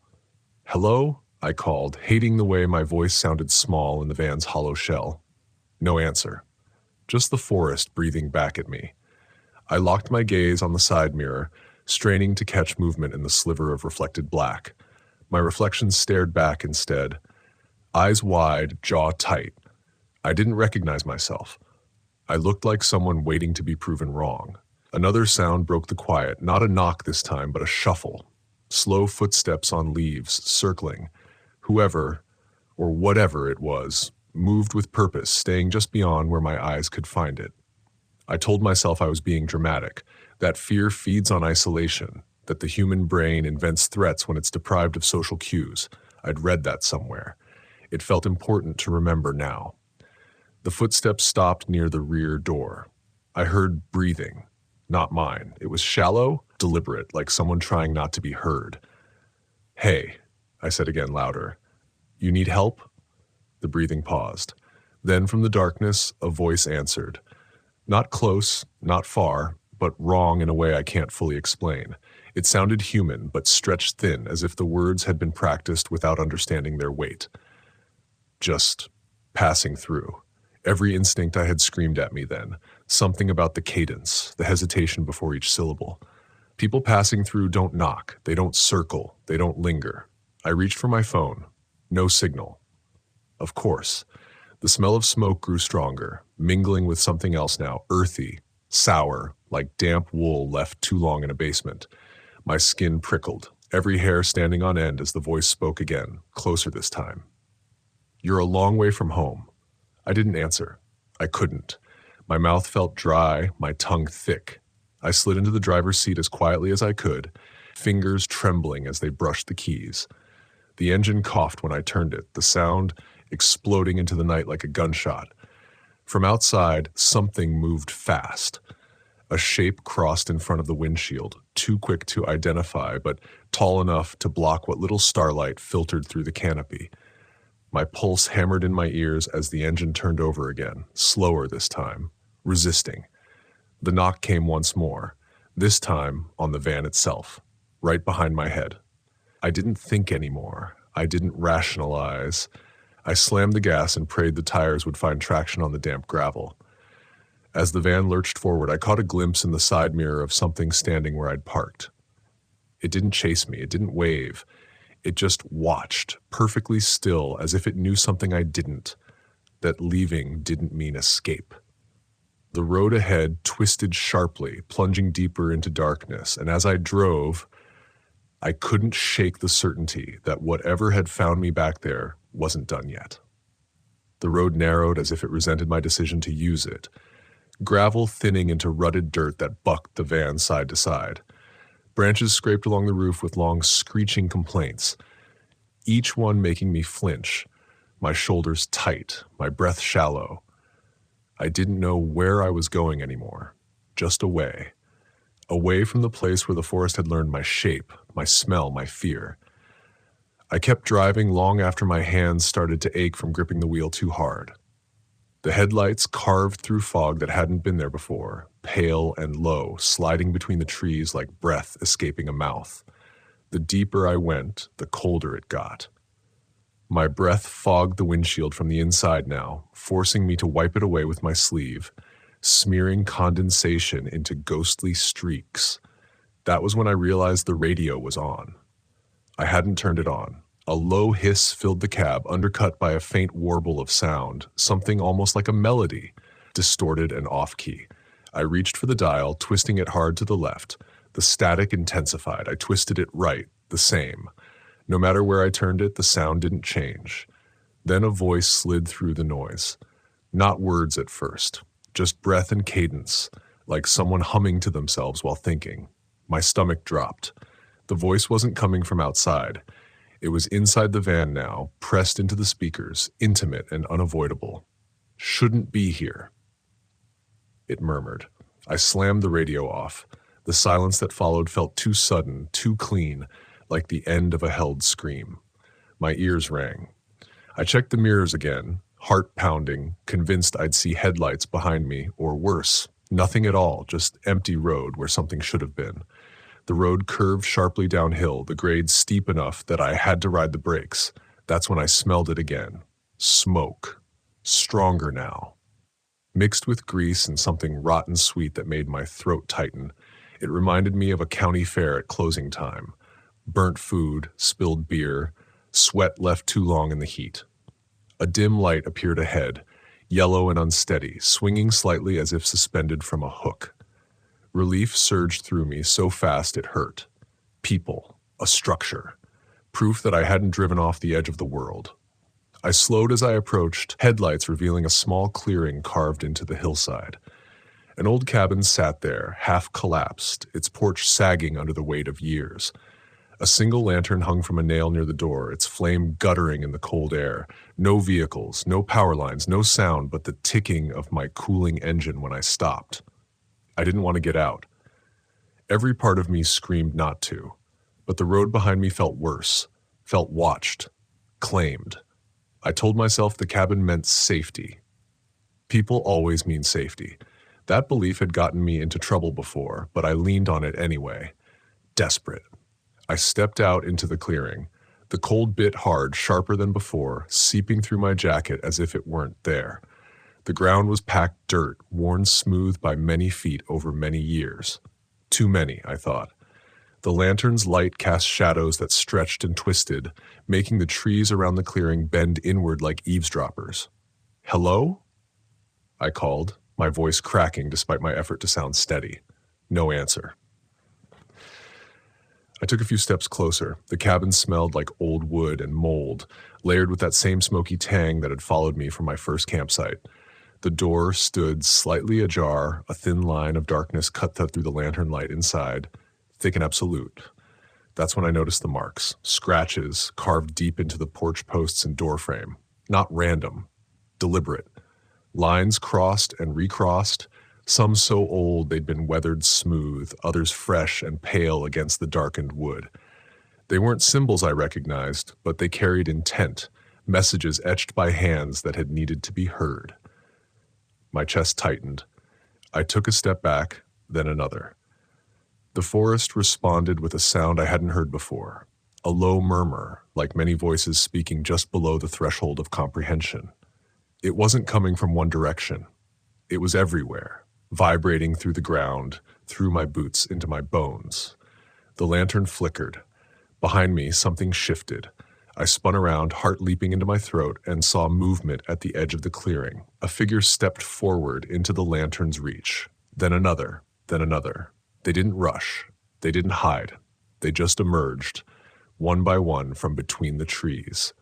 "Hello?" I called, hating the way my voice sounded small in the van's hollow shell. No answer. Just the forest breathing back at me. I locked my gaze on the side mirror, straining to catch movement in the sliver of reflected black. My reflection stared back instead. Eyes wide, jaw tight. I didn't recognize myself. I looked like someone waiting to be proven wrong. Another sound broke the quiet, not a knock this time, but a shuffle. Slow footsteps on leaves, circling. Whoever, or whatever it was, moved with purpose, staying just beyond where my eyes could find it. I told myself I was being dramatic, that fear feeds on isolation, that the human brain invents threats when it's deprived of social cues. I'd read that somewhere. It felt important to remember now. The footsteps stopped near the rear door. I heard breathing, not mine. It was shallow, deliberate, like someone trying not to be heard. "Hey," I said again louder. "You need help?" The breathing paused. Then from the darkness, a voice answered. Not close, not far, but wrong in a way I can't fully explain. It sounded human, but stretched thin, as if the words had been practiced without understanding their weight. Just passing through. Every instinct I had screamed at me then. Something about the cadence, the hesitation before each syllable. People passing through don't knock, they don't circle, they don't linger. I reached for my phone. No signal. Of course. The smell of smoke grew stronger, mingling with something else now, earthy, sour, like damp wool left too long in a basement. My skin prickled, every hair standing on end as the voice spoke again, closer this time. "You're a long way from home." I didn't answer. I couldn't. My mouth felt dry, my tongue thick. I slid into the driver's seat as quietly as I could, fingers trembling as they brushed the keys. The engine coughed when I turned it, the sound exploding into the night like a gunshot. From outside, something moved fast. A shape crossed in front of the windshield, too quick to identify, but tall enough to block what little starlight filtered through the canopy. My pulse hammered in my ears as the engine turned over again, slower this time, resisting. The knock came once more, this time on the van itself, right behind my head. I didn't think anymore. I didn't rationalize. I slammed the gas and prayed the tires would find traction on the damp gravel. As the van lurched forward, I caught a glimpse in the side mirror of something standing where I'd parked. It didn't chase me. It didn't wave. It just watched, perfectly still, as if it knew something I didn't, that leaving didn't mean escape. The road ahead twisted sharply, plunging deeper into darkness, and as I drove, I couldn't shake the certainty that whatever had found me back there wasn't done yet. The road narrowed as if it resented my decision to use it, gravel thinning into rutted dirt that bucked the van side to side. Branches scraped along the roof with long screeching complaints, each one making me flinch, my shoulders tight, my breath shallow. I didn't know where I was going anymore, just away from the place where the forest had learned my shape, my smell, my fear. I kept driving long after my hands started to ache from gripping the wheel too hard. The headlights carved through fog that hadn't been there before, pale and low, sliding between the trees like breath escaping a mouth. The deeper I went, the colder it got. My breath fogged the windshield from the inside now, forcing me to wipe it away with my sleeve, smearing condensation into ghostly streaks. That was when I realized the radio was on. I hadn't turned it on. A low hiss filled the cab, undercut by a faint warble of sound, something almost like a melody, distorted and off-key. I reached for the dial, twisting it hard to the left. The static intensified. I twisted it right, the same. No matter where I turned it, the sound didn't change. Then a voice slid through the noise. Not words at first, just breath and cadence, like someone humming to themselves while thinking. My stomach dropped. The voice wasn't coming from outside. It was inside the van now, pressed into the speakers, intimate and unavoidable. "Shouldn't be here," it murmured. I slammed the radio off. The silence that followed felt too sudden, too clean, like the end of a held scream. My ears rang. I checked the mirrors again, heart pounding, convinced I'd see headlights behind me, or worse, nothing at all, just empty road where something should have been. The road curved sharply downhill, the grade steep enough that I had to ride the brakes. That's when I smelled it again. Smoke. Stronger now. Mixed with grease and something rotten sweet that made my throat tighten, it reminded me of a county fair at closing time. Burnt food, spilled beer, sweat left too long in the heat. A dim light appeared ahead, yellow and unsteady, swinging slightly as if suspended from a hook. Relief surged through me so fast it hurt. People, a structure, proof that I hadn't driven off the edge of the world. I slowed as I approached, headlights revealing a small clearing carved into the hillside. An old cabin sat there, half collapsed, its porch sagging under the weight of years. A single lantern hung from a nail near the door, its flame guttering in the cold air. No vehicles, no power lines, no sound but the ticking of my cooling engine when I stopped. I didn't want to get out. Every part of me screamed not to, But the road behind me felt worse, felt watched, claimed. I told myself the cabin meant safety. People always mean safety. That belief had gotten me into trouble before, but I leaned on it anyway. Desperate. I stepped out into the clearing. The cold bit hard, sharper than before, seeping through my jacket as if it weren't there. The ground was packed dirt, worn smooth by many feet over many years. Too many, I thought. The lantern's light cast shadows that stretched and twisted, making the trees around the clearing bend inward like eavesdroppers. "Hello?" I called, my voice cracking despite my effort to sound steady. No answer. I took a few steps closer. The cabin smelled like old wood and mold, layered with that same smoky tang that had followed me from my first campsite. The door stood slightly ajar, a thin line of darkness cut through the lantern light inside, thick and absolute. That's when I noticed the marks, scratches carved deep into the porch posts and doorframe. Not random, deliberate. Lines crossed and recrossed, some so old they'd been weathered smooth, others fresh and pale against the darkened wood. They weren't symbols I recognized, but they carried intent, messages etched by hands that had needed to be heard. My chest tightened. I took a step back, then another. The forest responded with a sound I hadn't heard before, a low murmur, like many voices speaking just below the threshold of comprehension. It wasn't coming from one direction. It was everywhere, vibrating through the ground, through my boots, into my bones. The lantern flickered. Behind me, something shifted. I spun around, heart leaping into my throat, and saw movement at the edge of the clearing. A figure stepped forward into the lantern's reach. Then another, then another. They didn't rush. They didn't hide. They just emerged, one by one, from between the trees.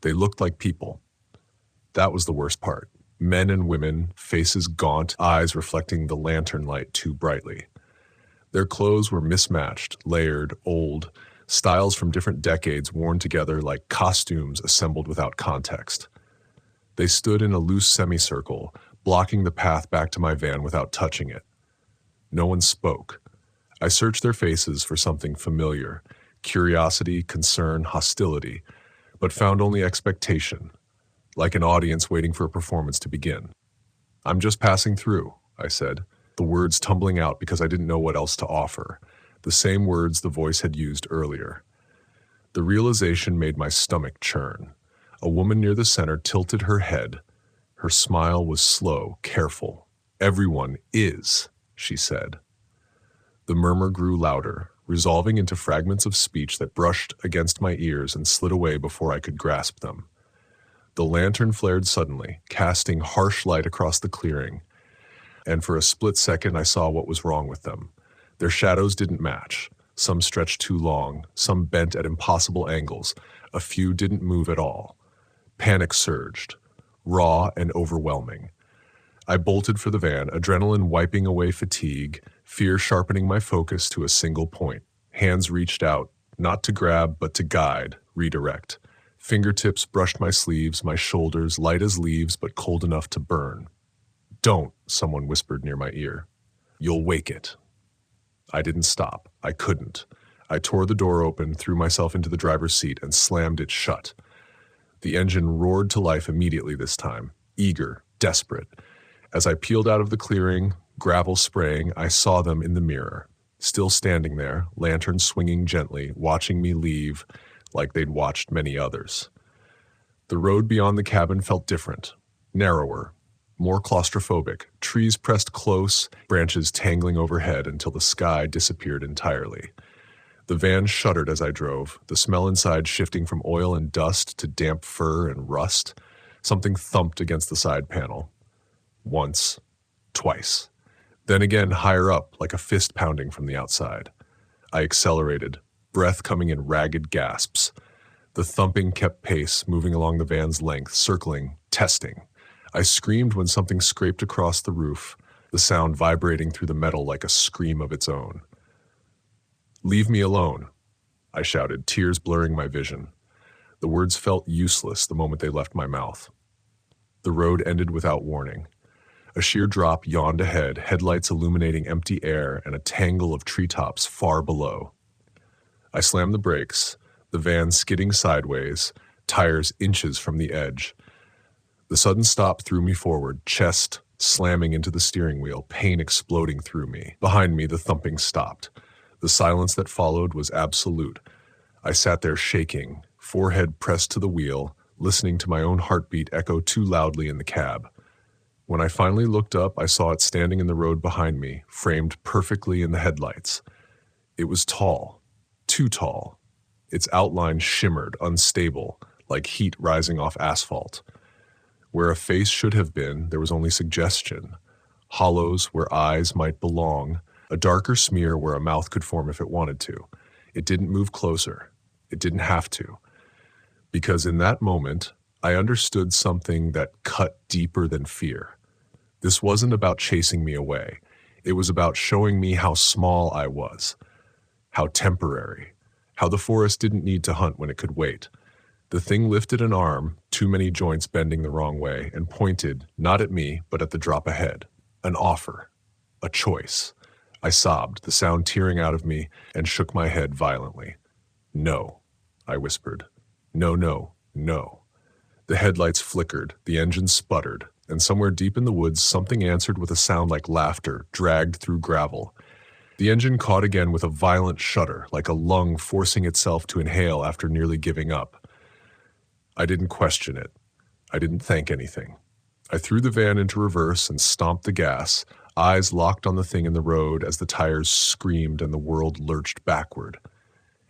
They looked like people. That was the worst part. Men and women, faces gaunt, eyes reflecting the lantern light too brightly. Their clothes were mismatched, layered, old, styles from different decades worn together like costumes assembled without context. They stood in a loose semicircle, blocking the path back to my van without touching it. No one spoke. I searched their faces for something familiar, curiosity, concern, hostility, but found only expectation, like an audience waiting for a performance to begin. "I'm just passing through," I said, the words tumbling out because I didn't know what else to offer, the same words the voice had used earlier. The realization made my stomach churn. A woman near the center tilted her head. Her smile was slow, careful. "Everyone is," she said. The murmur grew louder, resolving into fragments of speech that brushed against my ears and slid away before I could grasp them. The lantern flared suddenly, casting harsh light across the clearing, and for a split second I saw what was wrong with them. Their shadows didn't match. Some stretched too long, some bent at impossible angles, a few didn't move at all. Panic surged, raw and overwhelming. I bolted for the van, adrenaline wiping away fatigue, fear sharpening my focus to a single point. Hands reached out, not to grab, but to guide, redirect. Fingertips brushed my sleeves, my shoulders, light as leaves, but cold enough to burn. "Don't," someone whispered near my ear. "You'll wake it." I didn't stop. I couldn't. I tore the door open, threw myself into the driver's seat, and slammed it shut. The engine roared to life immediately this time, eager, desperate. As I peeled out of the clearing, gravel spraying, I saw them in the mirror, still standing there, lantern swinging gently, watching me leave like they'd watched many others. The road beyond the cabin felt different, narrower, more claustrophobic, trees pressed close, branches tangling overhead until the sky disappeared entirely. The van shuddered as I drove, the smell inside shifting from oil and dust to damp fur and rust. Something thumped against the side panel. Once, twice. Then again higher up, like a fist pounding from the outside. I accelerated, breath coming in ragged gasps. The thumping kept pace, moving along the van's length, circling, testing. I screamed when something scraped across the roof, the sound vibrating through the metal like a scream of its own. "Leave me alone," I shouted, tears blurring my vision. The words felt useless the moment they left my mouth. The road ended without warning. A sheer drop yawned ahead, headlights illuminating empty air and a tangle of treetops far below. I slammed the brakes, the van skidding sideways, tires inches from the edge. The sudden stop threw me forward, chest slamming into the steering wheel, pain exploding through me. Behind me, the thumping stopped. The silence that followed was absolute. I sat there shaking, forehead pressed to the wheel, listening to my own heartbeat echo too loudly in the cab. When I finally looked up, I saw it standing in the road behind me, framed perfectly in the headlights. It was tall, too tall. Its outline shimmered, unstable, like heat rising off asphalt. Where a face should have been, there was only suggestion. Hollows where eyes might belong, a darker smear where a mouth could form if it wanted to. It didn't move closer. It didn't have to. Because in that moment, I understood something that cut deeper than fear. This wasn't about chasing me away. It was about showing me how small I was, how temporary, how the forest didn't need to hunt when it could wait. The thing lifted an arm, too many joints bending the wrong way, and pointed, not at me, but at the drop ahead. An offer. A choice. I sobbed, the sound tearing out of me, and shook my head violently. No, I whispered. No, no, no. The headlights flickered, the engine sputtered, and somewhere deep in the woods something answered with a sound like laughter, dragged through gravel. The engine caught again with a violent shudder, like a lung forcing itself to inhale after nearly giving up. I didn't question it. I didn't think anything. I threw the van into reverse and stomped the gas, eyes locked on the thing in the road as the tires screamed and the world lurched backward.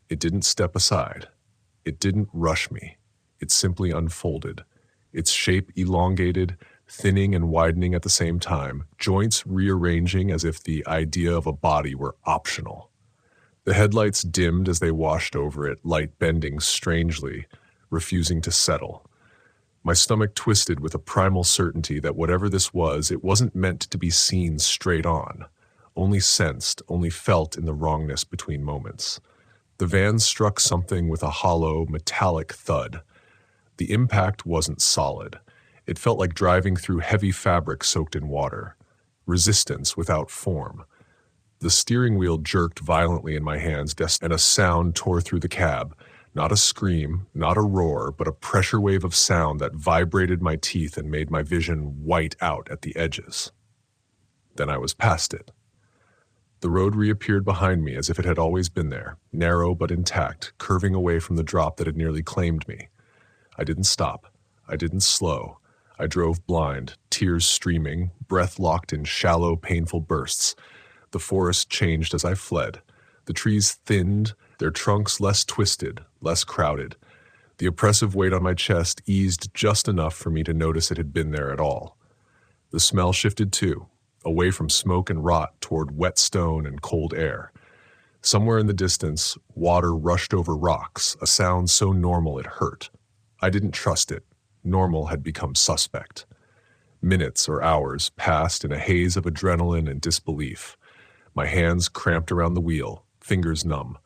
It didn't step aside. It didn't rush me. It simply unfolded. Its shape elongated, thinning and widening at the same time, joints rearranging as if the idea of a body were optional. The headlights dimmed as they washed over it, light bending strangely, refusing to settle. My stomach twisted with a primal certainty that whatever this was, it wasn't meant to be seen straight on, only sensed, only felt in the wrongness between moments. The van struck something with a hollow, metallic thud. The impact wasn't solid. It felt like driving through heavy fabric soaked in water. Resistance without form. The steering wheel jerked violently in my hands, and a sound tore through the cab. Not a scream, not a roar, but a pressure wave of sound that vibrated my teeth and made my vision white out at the edges. Then I was past it. The road reappeared behind me as if it had always been there, narrow but intact, curving away from the drop that had nearly claimed me. I didn't stop. I didn't slow. I drove blind, tears streaming, breath locked in shallow, painful bursts. The forest changed as I fled. The trees thinned, their trunks less twisted, less crowded. The oppressive weight on my chest eased just enough for me to notice it had been there at all. The smell shifted too, away from smoke and rot toward wet stone and cold air. Somewhere in the distance, water rushed over rocks, a sound so normal it hurt. I didn't trust it. Normal had become suspect. Minutes or hours passed in a haze of adrenaline and disbelief. My hands cramped around the wheel, fingers numb.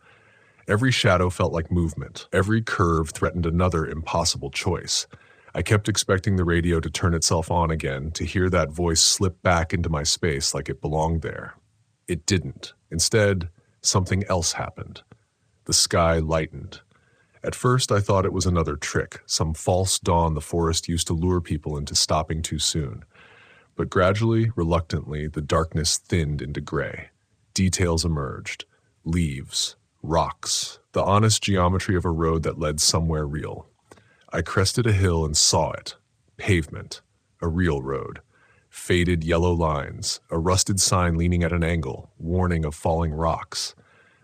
Every shadow felt like movement. Every curve threatened another impossible choice. I kept expecting the radio to turn itself on again, to hear that voice slip back into my space like it belonged there. It didn't. Instead, something else happened. The sky lightened. At first, I thought it was another trick, some false dawn the forest used to lure people into stopping too soon. But gradually, reluctantly, the darkness thinned into gray. Details emerged. Leaves. Rocks. The honest geometry of a road that led somewhere real. I crested a hill and saw it. Pavement. A real road. Faded yellow lines. A rusted sign leaning at an angle, warning of falling rocks.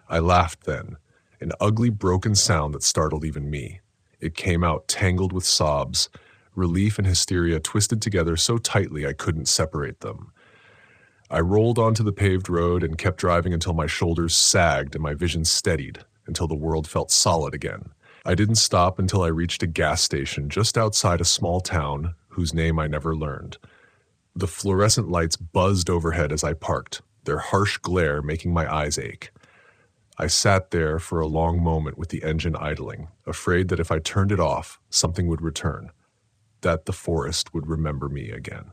I laughed then. An ugly, broken sound that startled even me. It came out tangled with sobs. Relief and hysteria twisted together so tightly I couldn't separate them. I rolled onto the paved road and kept driving until my shoulders sagged and my vision steadied, until the world felt solid again. I didn't stop until I reached a gas station just outside a small town whose name I never learned. The fluorescent lights buzzed overhead as I parked, their harsh glare making my eyes ache. I sat there for a long moment with the engine idling, afraid that if I turned it off, something would return, that the forest would remember me again.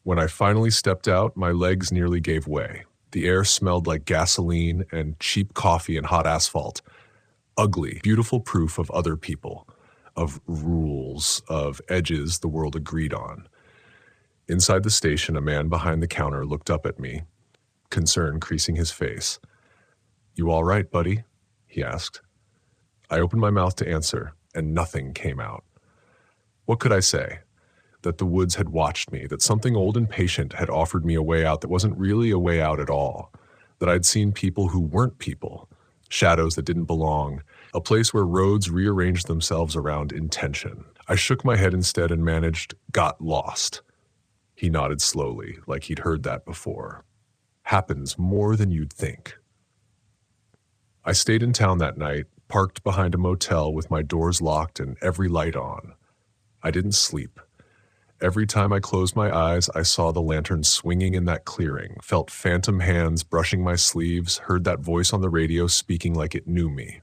When I finally stepped out, my legs nearly gave way. The air smelled like gasoline and cheap coffee and hot asphalt. Ugly, beautiful proof of other people, of rules, of edges the world agreed on. Inside the station, a man behind the counter looked up at me, concern creasing his face. "You all right, buddy?" he asked. I opened my mouth to answer, and nothing came out. What could I say? That the woods had watched me, that something old and patient had offered me a way out that wasn't really a way out at all, that I'd seen people who weren't people, shadows that didn't belong, a place where roads rearranged themselves around intention. I shook my head instead and managed, "Got lost." He nodded slowly, like he'd heard that before. Happens more than you'd think. I stayed in town that night, parked behind a motel with my doors locked and every light on. I didn't sleep. Every time I closed my eyes, I saw the lantern swinging in that clearing, felt phantom hands brushing my sleeves, heard that voice on the radio speaking like it knew me.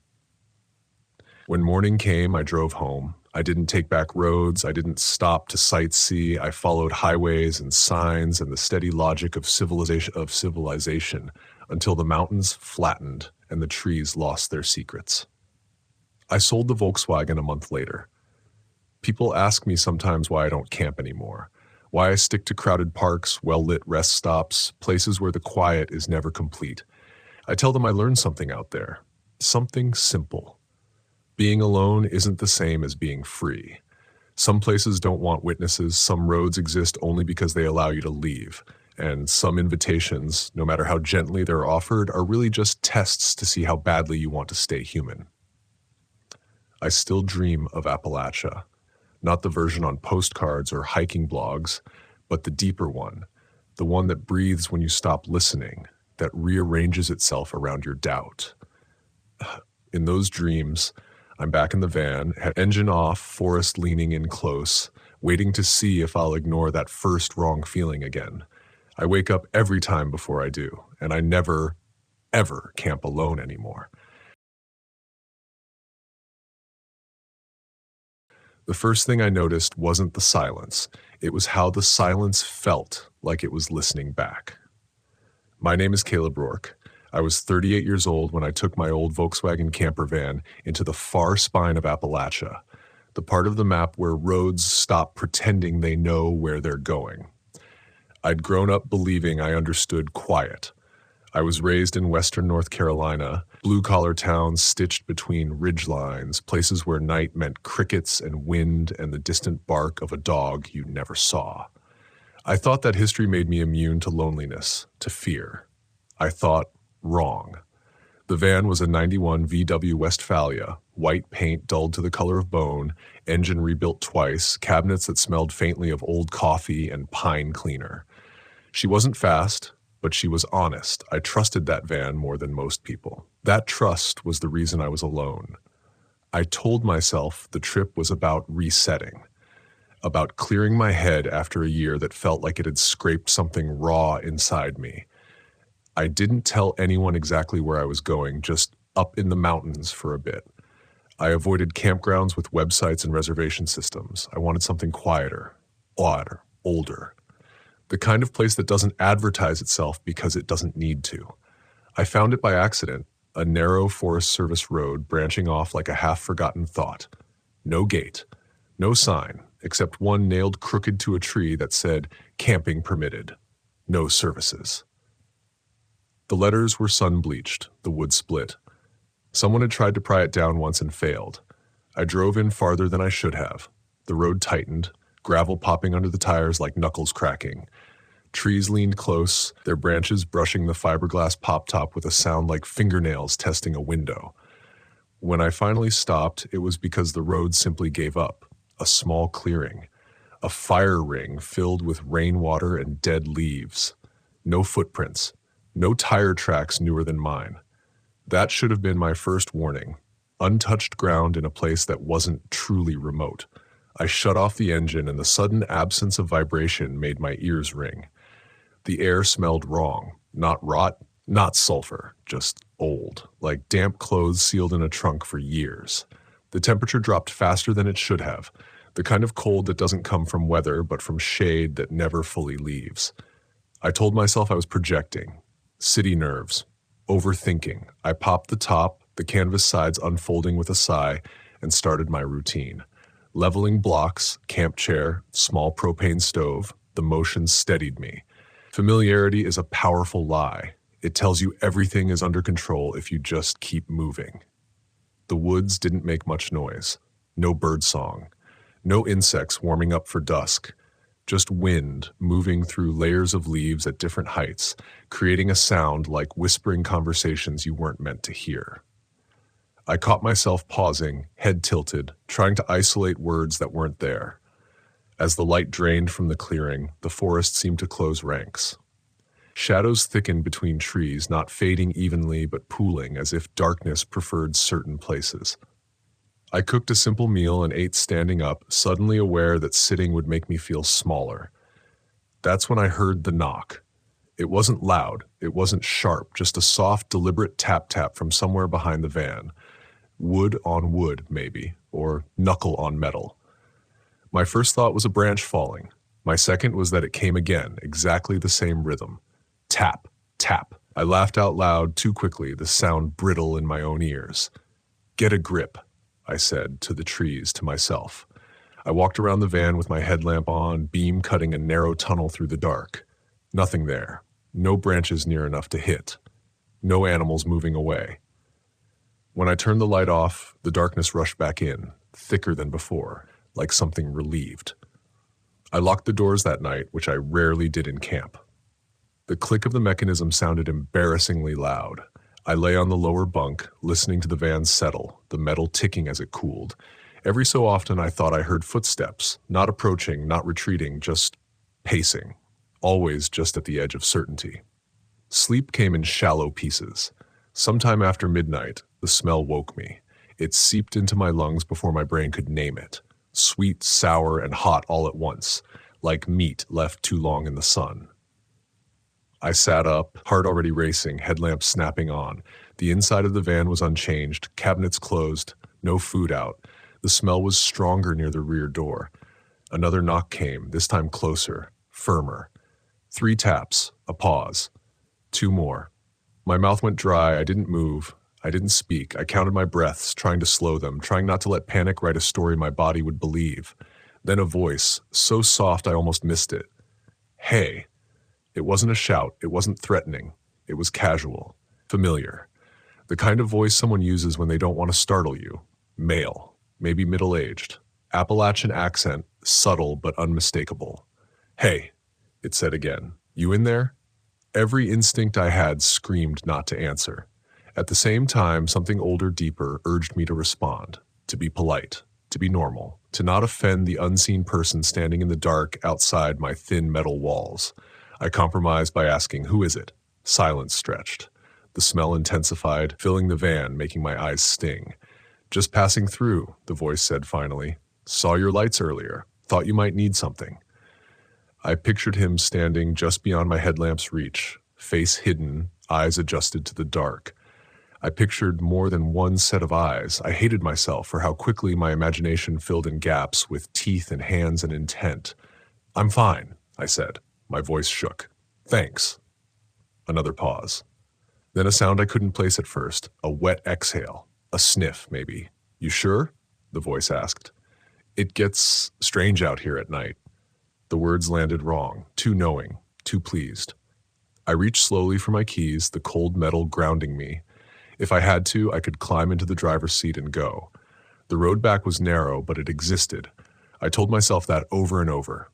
When morning came, I drove home. I didn't take back roads. I didn't stop to sightsee. I followed highways and signs and the steady logic of civilization until the mountains flattened and the trees lost their secrets. I sold the Volkswagen a month later. People ask me sometimes why I don't camp anymore, why I stick to crowded parks, well-lit rest stops, places where the quiet is never complete. I tell them I learned something out there, something simple. Being alone isn't the same as being free. Some places don't want witnesses, some roads exist only because they allow you to leave, and some invitations, no matter how gently they're offered, are really just tests to see how badly you want to stay human. I still dream of Appalachia. Not the version on postcards or hiking blogs, but the deeper one, the one that breathes when you stop listening, that rearranges itself around your doubt. In those dreams, I'm back in the van, engine off, forest leaning in close, waiting to see if I'll ignore that first wrong feeling again. I wake up every time before I do, and I never, ever camp alone anymore. The first thing I noticed wasn't the silence. It was how the silence felt like it was listening back. My name is Caleb Rourke. I was 38 years old when I took my old Volkswagen camper van into the far spine of Appalachia, the part of the map where roads stop pretending they know where they're going. I'd grown up believing I understood quiet. I was raised in western North Carolina, blue-collar towns stitched between ridgelines, places where night meant crickets and wind and the distant bark of a dog you never saw. I thought that history made me immune to loneliness, to fear. I thought wrong. The van was a 91 VW Westphalia, white paint dulled to the color of bone, engine rebuilt twice, cabinets that smelled faintly of old coffee and pine cleaner. She wasn't fast, but she was honest. I trusted that van more than most people. That trust was the reason I was alone. I told myself the trip was about resetting, about clearing my head after a year that felt like it had scraped something raw inside me. I didn't tell anyone exactly where I was going, just up in the mountains for a bit. I avoided campgrounds with websites and reservation systems. I wanted something quieter, odder, older. The kind of place that doesn't advertise itself because it doesn't need to. I found it by accident, a narrow Forest Service road branching off like a half-forgotten thought. No gate, no sign, except one nailed crooked to a tree that said, "Camping permitted. No services." The letters were sun-bleached, the wood split. Someone had tried to pry it down once and failed. I drove in farther than I should have. The road tightened, gravel popping under the tires like knuckles cracking. Trees leaned close, their branches brushing the fiberglass pop-top with a sound like fingernails testing a window. When I finally stopped, it was because the road simply gave up. A small clearing. A fire ring filled with rainwater and dead leaves. No footprints. No tire tracks newer than mine. That should have been my first warning. Untouched ground in a place that wasn't truly remote. I shut off the engine and the sudden absence of vibration made my ears ring. The air smelled wrong. Not rot, not sulfur, just old, like damp clothes sealed in a trunk for years. The temperature dropped faster than it should have, the kind of cold that doesn't come from weather but from shade that never fully leaves. I told myself I was projecting. City nerves. Overthinking. I popped the top, the canvas sides unfolding with a sigh, and started my routine. Leveling blocks, camp chair, small propane stove, the motion steadied me. Familiarity is a powerful lie. It tells you everything is under control if you just keep moving. The woods didn't make much noise. No birdsong. No insects warming up for dusk. Just wind moving through layers of leaves at different heights, creating a sound like whispering conversations you weren't meant to hear. I caught myself pausing, head tilted, trying to isolate words that weren't there. As the light drained from the clearing, the forest seemed to close ranks. Shadows thickened between trees, not fading evenly but pooling as if darkness preferred certain places. I cooked a simple meal and ate standing up, suddenly aware that sitting would make me feel smaller. That's when I heard the knock. It wasn't loud, it wasn't sharp, just a soft, deliberate tap-tap from somewhere behind the van. Wood on wood, maybe, or knuckle on metal. My first thought was a branch falling. My second was that it came again, exactly the same rhythm. Tap, tap. I laughed out loud too quickly, the sound brittle in my own ears. Get a grip, I said to the trees, to myself. I walked around the van with my headlamp on, beam cutting a narrow tunnel through the dark. Nothing there. No branches near enough to hit. No animals moving away. When I turned the light off, the darkness rushed back in, thicker than before, like something relieved. I locked the doors that night, which I rarely did in camp. The click of the mechanism sounded embarrassingly loud. I lay on the lower bunk, listening to the van settle, the metal ticking as it cooled. Every so often I thought I heard footsteps, not approaching, not retreating, just pacing, always just at the edge of certainty. Sleep came in shallow pieces. Sometime after midnight, the smell woke me. It seeped into my lungs before my brain could name it. Sweet, sour, and hot all at once, like meat left too long in the sun. I sat up, heart already racing, headlamp snapping on. The inside of the van was unchanged, cabinets closed, no food out. The smell was stronger near the rear door. Another knock came, this time closer, firmer. 3 taps, a pause. 2 more. My mouth went dry, I didn't move. I didn't speak. I counted my breaths, trying to slow them, trying not to let panic write a story my body would believe. Then a voice, so soft I almost missed it. Hey. It wasn't a shout, it wasn't threatening. It was casual, familiar. The kind of voice someone uses when they don't want to startle you. Male, maybe middle-aged. Appalachian accent, subtle but unmistakable. Hey, it said again. You in there? Every instinct I had screamed not to answer. At the same time, something older, deeper urged me to respond, to be polite, to be normal, to not offend the unseen person standing in the dark outside my thin metal walls. I compromised by asking, who is it? Silence stretched. The smell intensified, filling the van, making my eyes sting. Just passing through, the voice said finally. Saw your lights earlier. Thought you might need something. I pictured him standing just beyond my headlamp's reach, face hidden, eyes adjusted to the dark. I pictured more than one set of eyes. I hated myself for how quickly my imagination filled in gaps with teeth and hands and intent. I'm fine, I said. My voice shook. Thanks. Another pause. Then a sound I couldn't place at first, a wet exhale, a sniff maybe. You sure? The voice asked. It gets strange out here at night. The words landed wrong, too knowing, too pleased. I reached slowly for my keys, the cold metal grounding me. If I had to, I could climb into the driver's seat and go. The road back was narrow, but it existed. I told myself that over and over.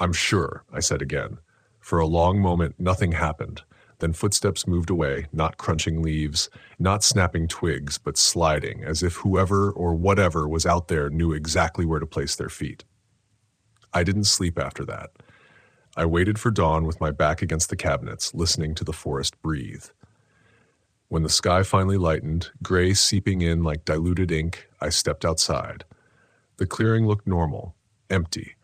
I'm sure, I said again. For a long moment, nothing happened. Then footsteps moved away, not crunching leaves, not snapping twigs, but sliding, as if whoever or whatever was out there knew exactly where to place their feet. I didn't sleep after that. I waited for dawn with my back against the cabinets, listening to the forest breathe. When the sky finally lightened, gray seeping in like diluted ink, I stepped outside. The clearing looked normal, empty.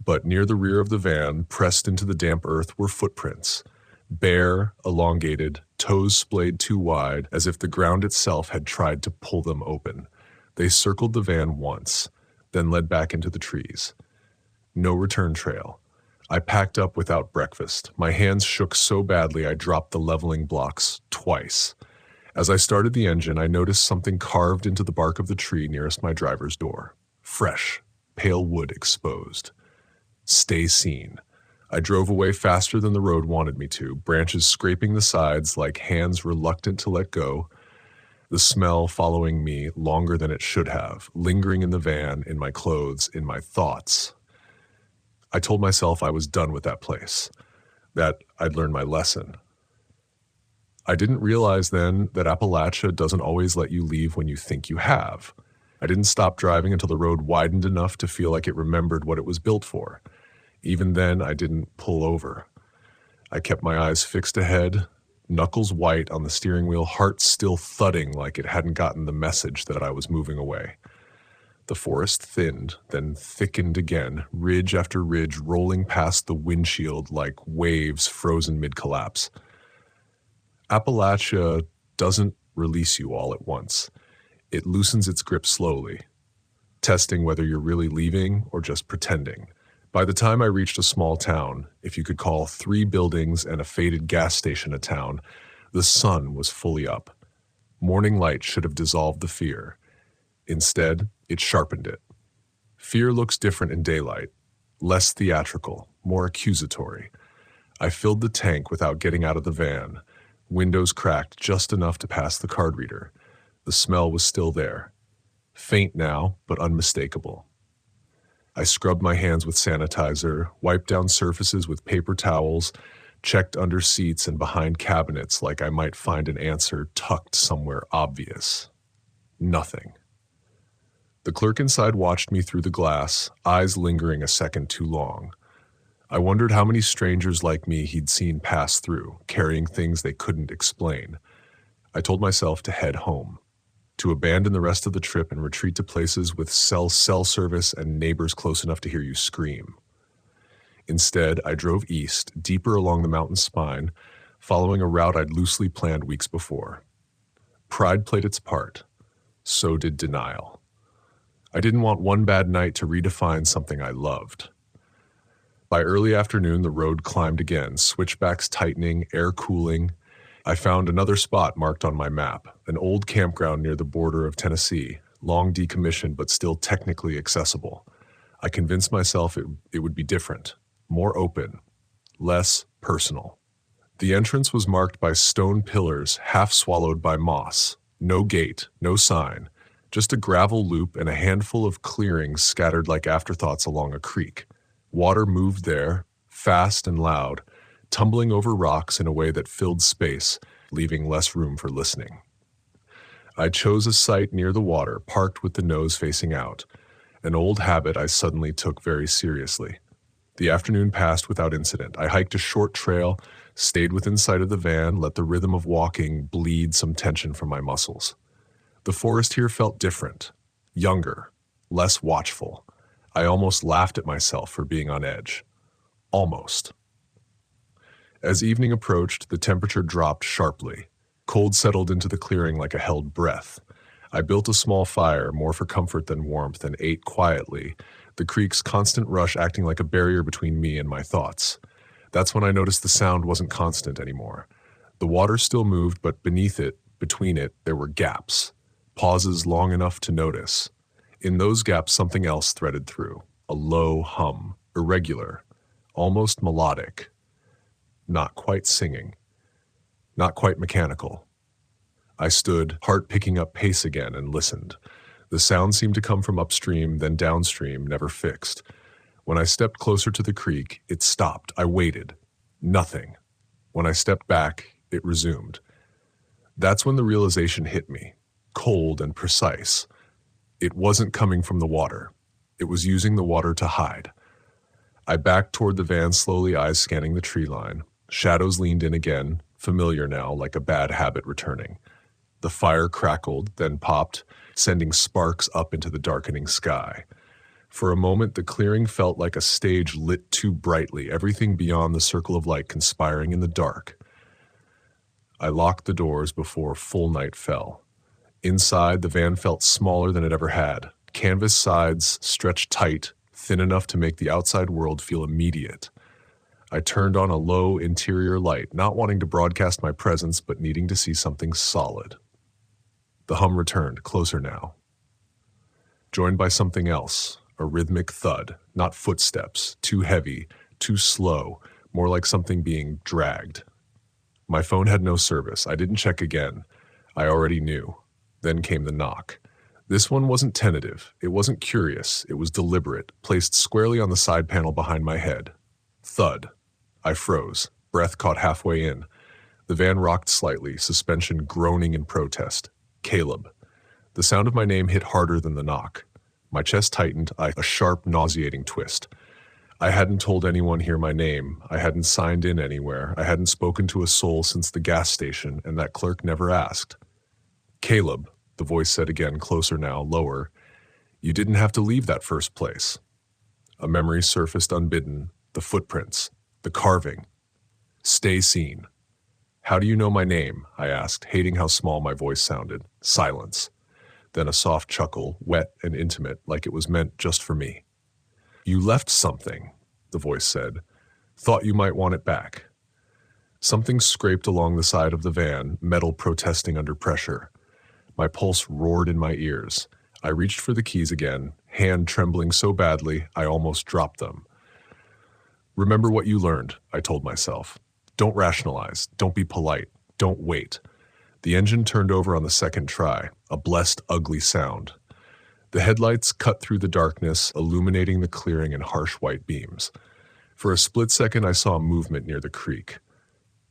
But near the rear of the van, pressed into the damp earth, were footprints. Bare, elongated, toes splayed too wide, as if the ground itself had tried to pull them open. They circled the van once, then led back into the trees. No return trail. I packed up without breakfast. My hands shook so badly I dropped the leveling blocks twice. As I started the engine, I noticed something carved into the bark of the tree nearest my driver's door. Fresh, pale wood exposed. Stay seen. I drove away faster than the road wanted me to, branches scraping the sides like hands reluctant to let go, the smell following me longer than it should have, lingering in the van, in my clothes, in my thoughts. I told myself I was done with that place, that I'd learned my lesson. I didn't realize then that Appalachia doesn't always let you leave when you think you have. I didn't stop driving until the road widened enough to feel like it remembered what it was built for. Even then, I didn't pull over. I kept my eyes fixed ahead, knuckles white on the steering wheel, heart still thudding like it hadn't gotten the message that I was moving away. The forest thinned, then thickened again, ridge after ridge rolling past the windshield like waves frozen mid-collapse. Appalachia doesn't release you all at once. It loosens its grip slowly, testing whether you're really leaving or just pretending. By the time I reached a small town, if you could call 3 buildings and a faded gas station a town, the sun was fully up. Morning light should have dissolved the fear. Instead, it sharpened it. Fear looks different in daylight, less theatrical, more accusatory. I filled the tank without getting out of the van, windows cracked just enough to pass the card reader. The smell was still there, faint now, but unmistakable. I scrubbed my hands with sanitizer, wiped down surfaces with paper towels, checked under seats and behind cabinets like I might find an answer tucked somewhere obvious. Nothing. The clerk inside watched me through the glass, eyes lingering a second too long. I wondered how many strangers like me he'd seen pass through, carrying things they couldn't explain. I told myself to head home, to abandon the rest of the trip and retreat to places with cell service and neighbors close enough to hear you scream. Instead, I drove east, deeper along the mountain spine, following a route I'd loosely planned weeks before. Pride played its part. So did denial. I didn't want one bad night to redefine something I loved. By early afternoon, the road climbed again, switchbacks tightening, air cooling. I found another spot marked on my map, an old campground near the border of Tennessee, long decommissioned but still technically accessible. I convinced myself it would be different, more open, less personal. The entrance was marked by stone pillars half swallowed by moss. No gate, no sign, just a gravel loop and a handful of clearings scattered like afterthoughts along a creek. Water moved there, fast and loud, tumbling over rocks in a way that filled space, leaving less room for listening. I chose a site near the water, parked with the nose facing out, an old habit I suddenly took very seriously. The afternoon passed without incident. I hiked a short trail, stayed within sight of the van, let the rhythm of walking bleed some tension from my muscles. The forest here felt different, younger, less watchful. I almost laughed at myself for being on edge. Almost. As evening approached, the temperature dropped sharply. Cold settled into the clearing like a held breath. I built a small fire, more for comfort than warmth, and ate quietly, the creek's constant rush acting like a barrier between me and my thoughts. That's when I noticed the sound wasn't constant anymore. The water still moved, but beneath it, between it, there were gaps, pauses long enough to notice. In those gaps, something else threaded through, a low hum, irregular, almost melodic. Not quite singing, not quite mechanical. I stood, heart picking up pace again, and listened. The sound seemed to come from upstream, then downstream, never fixed. When I stepped closer to the creek, it stopped. I waited. Nothing. When I stepped back, it resumed. That's when the realization hit me, cold and precise. It wasn't coming from the water. It was using the water to hide. I backed toward the van slowly, eyes scanning the tree line. Shadows leaned in again, familiar now, like a bad habit returning. The fire crackled, then popped, sending sparks up into the darkening sky. For a moment, the clearing felt like a stage lit too brightly, everything beyond the circle of light conspiring in the dark. I locked the doors before full night fell. Inside, the van felt smaller than it ever had. Canvas sides stretched tight, thin enough to make the outside world feel immediate. I turned on a low interior light, not wanting to broadcast my presence, but needing to see something solid. The hum returned, closer now, joined by something else, a rhythmic thud, not footsteps, too heavy, too slow, more like something being dragged. My phone had no service. I didn't check again. I already knew. Then came the knock. This one wasn't tentative. It wasn't curious. It was deliberate, placed squarely on the side panel behind my head. Thud. I froze, breath caught halfway in. The van rocked slightly, suspension groaning in protest. Caleb. The sound of my name hit harder than the knock. My chest tightened, a sharp, nauseating twist. I hadn't told anyone here my name. I hadn't signed in anywhere. I hadn't spoken to a soul since the gas station, and that clerk never asked. Caleb, the voice said again, closer now, lower. You didn't have to leave that first place. A memory surfaced unbidden. The footprints. The carving. Stay seen. How do you know my name? I asked, hating how small my voice sounded. Silence. Then a soft chuckle, wet and intimate, like it was meant just for me. You left something, the voice said. Thought you might want it back. Something scraped along the side of the van, metal protesting under pressure. My pulse roared in my ears. I reached for the keys again, hand trembling so badly I almost dropped them. Remember what you learned, I told myself. Don't rationalize. Don't be polite. Don't wait. The engine turned over on the second try, a blessed, ugly sound. The headlights cut through the darkness, illuminating the clearing in harsh white beams. For a split second, I saw movement near the creek.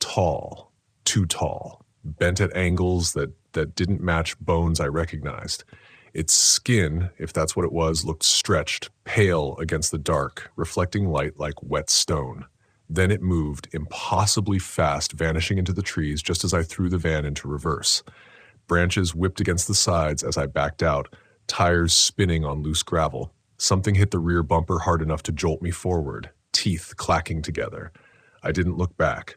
Tall, too tall, bent at angles that didn't match bones I recognized. Its skin, if that's what it was, looked stretched, pale against the dark, reflecting light like wet stone. Then it moved, impossibly fast, vanishing into the trees just as I threw the van into reverse. Branches whipped against the sides as I backed out, tires spinning on loose gravel. Something hit the rear bumper hard enough to jolt me forward, teeth clacking together. I didn't look back.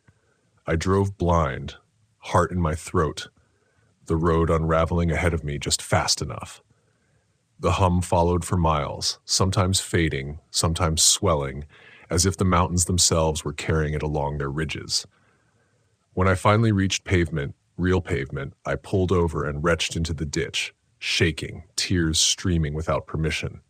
I drove blind, heart in my throat, the road unraveling ahead of me just fast enough. The hum followed for miles, sometimes fading, sometimes swelling, as if the mountains themselves were carrying it along their ridges. When I finally reached pavement, real pavement, I pulled over and retched into the ditch, shaking, tears streaming without permission.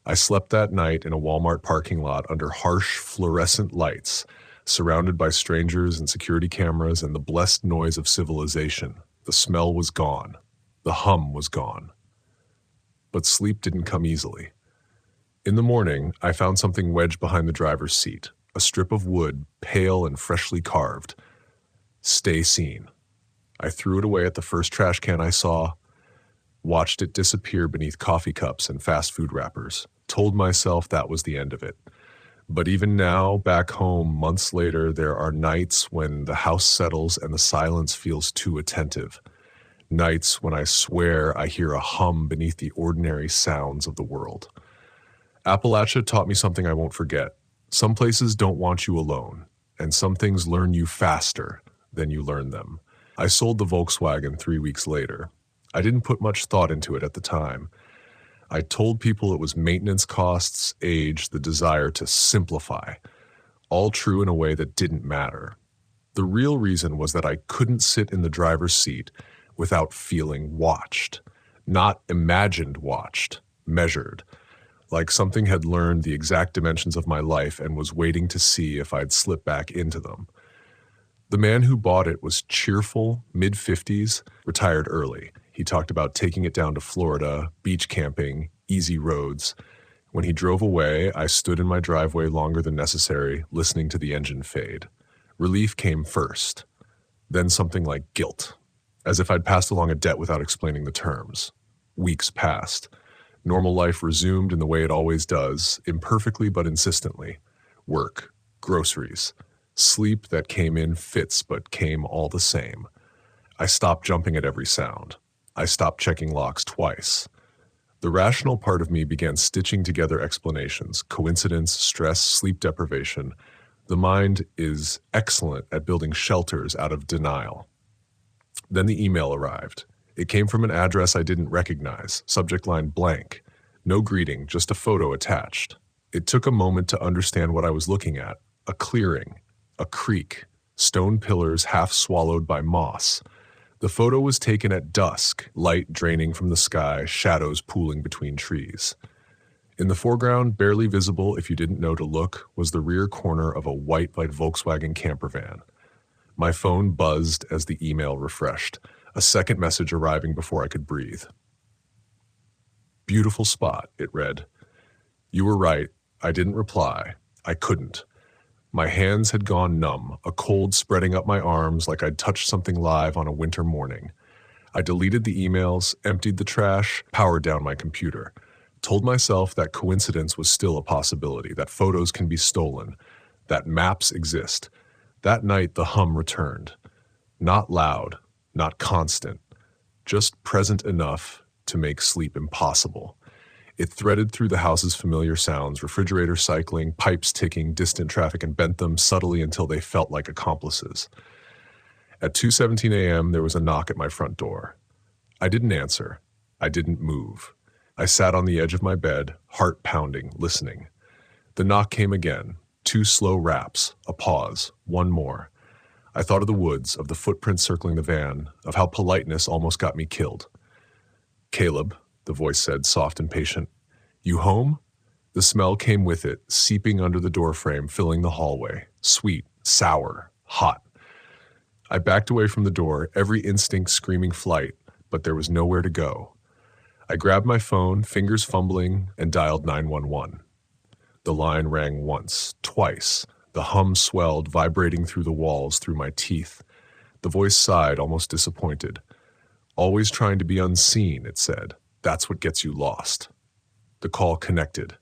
I slept that night in a Walmart parking lot under harsh fluorescent lights, surrounded by strangers and security cameras and the blessed noise of civilization. The smell was gone. The hum was gone. But sleep didn't come easily. In the morning, I found something wedged behind the driver's seat, a strip of wood, pale and freshly carved. Stay seen. I threw it away at the first trash can I saw, watched it disappear beneath coffee cups and fast food wrappers, told myself that was the end of it. But even now, back home, months later, there are nights when the house settles and the silence feels too attentive. Nights when I swear I hear a hum beneath the ordinary sounds of the world. Appalachia taught me something I won't forget. Some places don't want you alone, and some things learn you faster than you learn them. I sold the Volkswagen 3 weeks later. I didn't put much thought into it at the time. I told people it was maintenance costs, age, the desire to simplify, all true in a way that didn't matter. The real reason was that I couldn't sit in the driver's seat without feeling watched, not imagined watched, measured, like something had learned the exact dimensions of my life and was waiting to see if I'd slip back into them. The man who bought it was cheerful, mid-50s, retired early. He talked about taking it down to Florida, beach camping, easy roads. When he drove away, I stood in my driveway longer than necessary, listening to the engine fade. Relief came first, then something like guilt, as if I'd passed along a debt without explaining the terms. Weeks passed. Normal life resumed in the way it always does, imperfectly but insistently. Work, groceries, sleep that came in fits but came all the same. I stopped jumping at every sound. I stopped checking locks twice. The rational part of me began stitching together explanations, coincidence, stress, sleep deprivation. The mind is excellent at building shelters out of denial. Then the email arrived. It came from an address I didn't recognize, subject line blank. No greeting, just a photo attached. It took a moment to understand what I was looking at. A clearing, a creek, stone pillars half swallowed by moss. The photo was taken at dusk, light draining from the sky, shadows pooling between trees. In the foreground, barely visible if you didn't know to look, was the rear corner of a white Volkswagen camper van. My phone buzzed as the email refreshed, a second message arriving before I could breathe. "Beautiful spot," it read. "You were right. I didn't reply. I couldn't. My hands had gone numb, a cold spreading up my arms like I'd touched something live on a winter morning. I deleted the emails, emptied the trash, powered down my computer. Told myself that coincidence was still a possibility, that photos can be stolen, that maps exist. That night, the hum returned. Not loud, not constant, just present enough to make sleep impossible. It threaded through the house's familiar sounds, refrigerator cycling, pipes ticking, distant traffic, and bent them subtly until they felt like accomplices. At 2:17 a.m., there was a knock at my front door. I didn't answer. I didn't move. I sat on the edge of my bed, heart pounding, listening. The knock came again. 2 slow raps, a pause, one more. I thought of the woods, of the footprints circling the van, of how politeness almost got me killed. "Caleb," the voice said, soft and patient. "You home?" The smell came with it, seeping under the doorframe, filling the hallway. Sweet, sour, hot. I backed away from the door, every instinct screaming flight, but there was nowhere to go. I grabbed my phone, fingers fumbling, and dialed 911. The line rang once, twice. The hum swelled, vibrating through the walls, through my teeth. The voice sighed, almost disappointed. "Always trying to be unseen," it said. "That's what gets you lost." The call connected.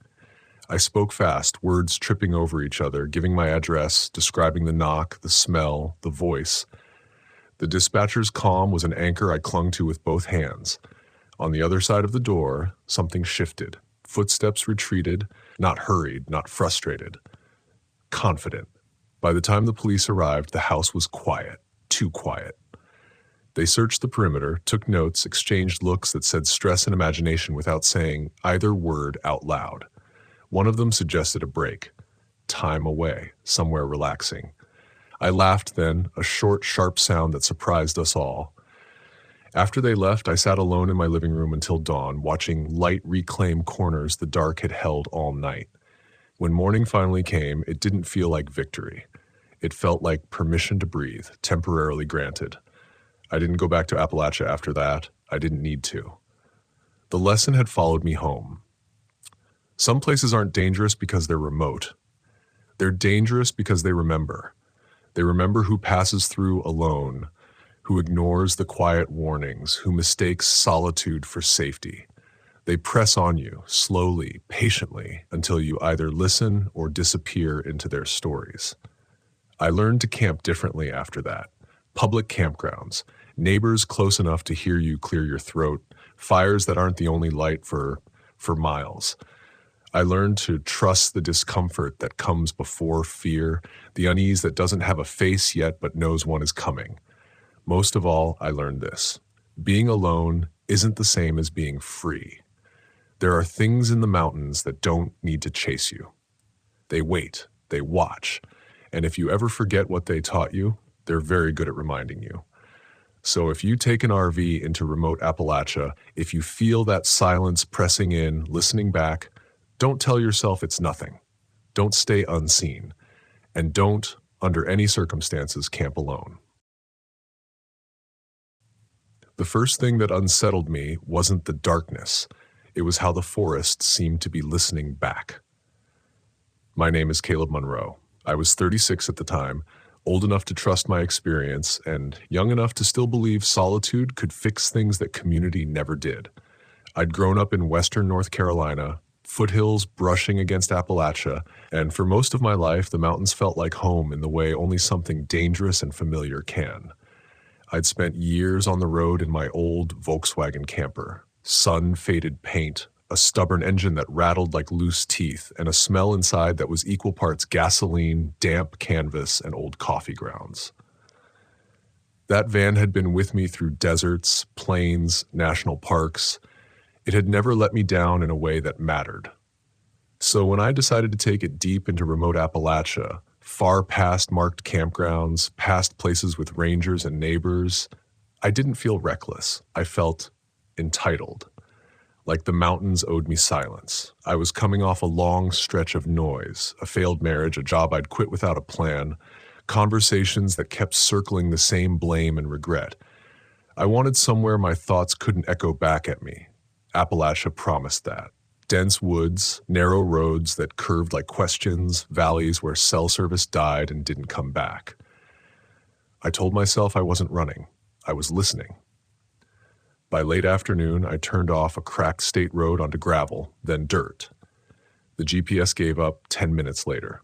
I spoke fast, words tripping over each other, giving my address, describing the knock, the smell, the voice. The dispatcher's calm was an anchor I clung to with both hands. On the other side of the door, something shifted. Footsteps retreated, not hurried, not frustrated. Confident. By the time the police arrived, the house was quiet, too quiet. They searched the perimeter, took notes, exchanged looks that said stress and imagination without saying either word out loud. One of them suggested a break. Time away, somewhere relaxing. I laughed then, a short, sharp sound that surprised us all. After they left, I sat alone in my living room until dawn, watching light reclaim corners the dark had held all night. When morning finally came, it didn't feel like victory. It felt like permission to breathe, temporarily granted. I didn't go back to Appalachia after that. I didn't need to. The lesson had followed me home. Some places aren't dangerous because they're remote. They're dangerous because they remember. They remember who passes through alone, who ignores the quiet warnings, who mistakes solitude for safety. They press on you, slowly, patiently, until you either listen or disappear into their stories. I learned to camp differently after that. Public campgrounds, neighbors close enough to hear you clear your throat, fires that aren't the only light for miles. I learned to trust the discomfort that comes before fear, the unease that doesn't have a face yet but knows one is coming. Most of all, I learned this. Being alone isn't the same as being free. There are things in the mountains that don't need to chase you. They wait, they watch, and if you ever forget what they taught you, they're very good at reminding you. So if you take an RV into remote Appalachia, if you feel that silence pressing in, listening back, don't tell yourself it's nothing. Don't stay unseen. And don't, under any circumstances, camp alone. The first thing that unsettled me wasn't the darkness. It was how the forest seemed to be listening back. My name is Caleb Monroe. I was 36 at the time, old enough to trust my experience, and young enough to still believe solitude could fix things that community never did. I'd grown up in western North Carolina, foothills brushing against Appalachia, and for most of my life, the mountains felt like home in the way only something dangerous and familiar can. I'd spent years on the road in my old Volkswagen camper, sun-faded paint, a stubborn engine that rattled like loose teeth, and a smell inside that was equal parts gasoline, damp canvas, and old coffee grounds. That van had been with me through deserts, plains, national parks. It had never let me down in a way that mattered. So when I decided to take it deep into remote Appalachia, far past marked campgrounds, past places with rangers and neighbors. I didn't feel reckless. I felt entitled, like the mountains owed me silence. I was coming off a long stretch of noise, a failed marriage, a job I'd quit without a plan, conversations that kept circling the same blame and regret. I wanted somewhere my thoughts couldn't echo back at me. Appalachia promised that. Dense woods, narrow roads that curved like questions, valleys where cell service died and didn't come back. I told myself I wasn't running. I was listening. By late afternoon, I turned off a cracked state road onto gravel, then dirt. The GPS gave up 10 minutes later.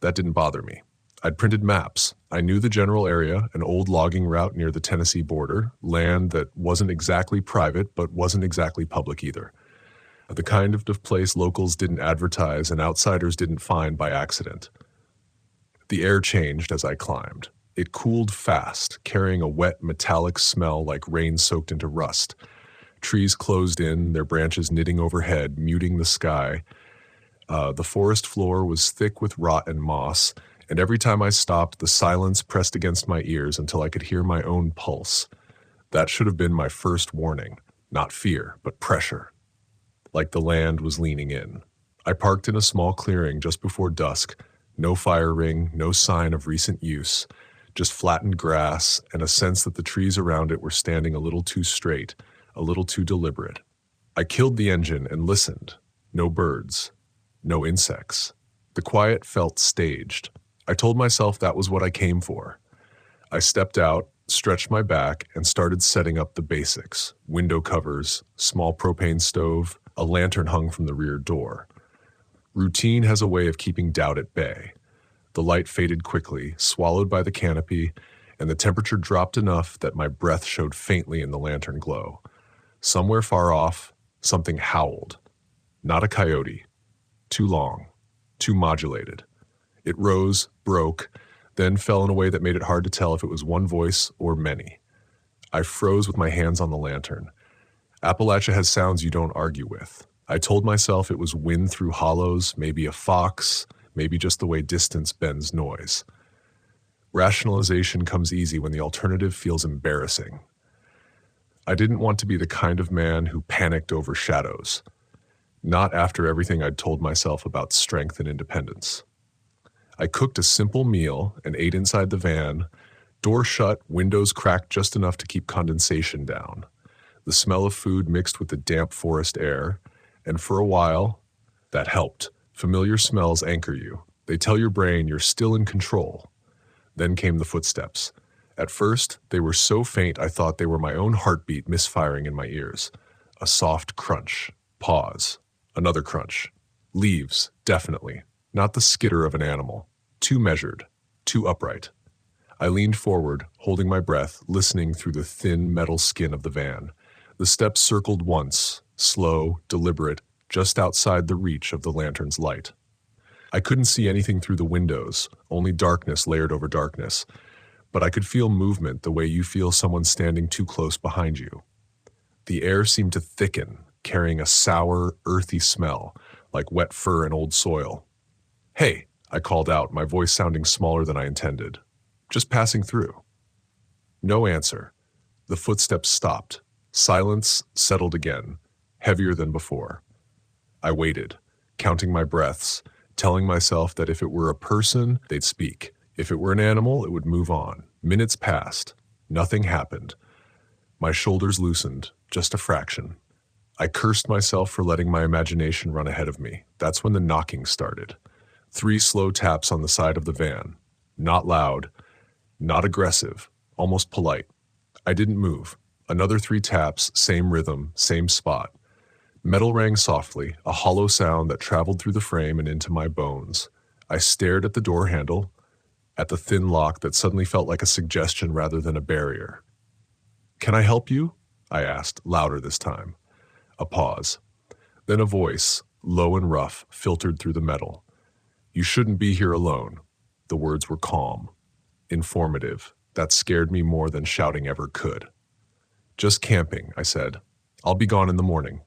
That didn't bother me. I'd printed maps. I knew the general area, an old logging route near the Tennessee border, land that wasn't exactly private but wasn't exactly public either. The kind of place locals didn't advertise and outsiders didn't find by accident. The air changed as I climbed. It cooled fast, carrying a wet, metallic smell like rain soaked into rust. Trees closed in, their branches knitting overhead, muting the sky. The forest floor was thick with rot and moss, and every time I stopped, the silence pressed against my ears until I could hear my own pulse. That should have been my first warning. Not fear, but pressure. Like the land was leaning in. I parked in a small clearing just before dusk. No fire ring, no sign of recent use. Just flattened grass and a sense that the trees around it were standing a little too straight, a little too deliberate. I killed the engine and listened. No birds. No insects. The quiet felt staged. I told myself that was what I came for. I stepped out, stretched my back, and started setting up the basics. Window covers, small propane stove, a lantern hung from the rear door. Routine has a way of keeping doubt at bay. The light faded quickly, swallowed by the canopy, and the temperature dropped enough that my breath showed faintly in the lantern glow. Somewhere far off, something howled. Not a coyote. Too long. Too modulated. It rose, broke, then fell in a way that made it hard to tell if it was one voice or many. I froze with my hands on the lantern. Appalachia has sounds you don't argue with. I told myself it was wind through hollows, maybe a fox, maybe just the way distance bends noise. Rationalization comes easy when the alternative feels embarrassing. I didn't want to be the kind of man who panicked over shadows. Not after everything I'd told myself about strength and independence. I cooked a simple meal and ate inside the van, door shut, windows cracked just enough to keep condensation down. The smell of food mixed with the damp forest air, and for a while, that helped. Familiar smells anchor you. They tell your brain you're still in control. Then came the footsteps. At first, they were so faint I thought they were my own heartbeat misfiring in my ears. A soft crunch. Pause. Another crunch. Leaves, definitely. Not the skitter of an animal. Too measured. Too upright. I leaned forward, holding my breath, listening through the thin metal skin of the van. The steps circled once, slow, deliberate, just outside the reach of the lantern's light. I couldn't see anything through the windows, only darkness layered over darkness, but I could feel movement the way you feel someone standing too close behind you. The air seemed to thicken, carrying a sour, earthy smell, like wet fur and old soil. "Hey," I called out, my voice sounding smaller than I intended. "Just passing through." No answer. The footsteps stopped. Silence settled again, heavier than before. I waited, counting my breaths, telling myself that if it were a person, they'd speak. If it were an animal, it would move on. Minutes passed. Nothing happened. My shoulders loosened, just a fraction. I cursed myself for letting my imagination run ahead of me. That's when the knocking started. 3 slow taps on the side of the van. Not loud, not aggressive, almost polite. I didn't move. Another 3 taps, same rhythm, same spot. Metal rang softly, a hollow sound that traveled through the frame and into my bones. I stared at the door handle, at the thin lock that suddenly felt like a suggestion rather than a barrier. "Can I help you?" I asked, louder this time. A pause. Then a voice, low and rough, filtered through the metal. "You shouldn't be here alone." The words were calm, informative. That scared me more than shouting ever could. "Just camping," I said. "I'll be gone in the morning."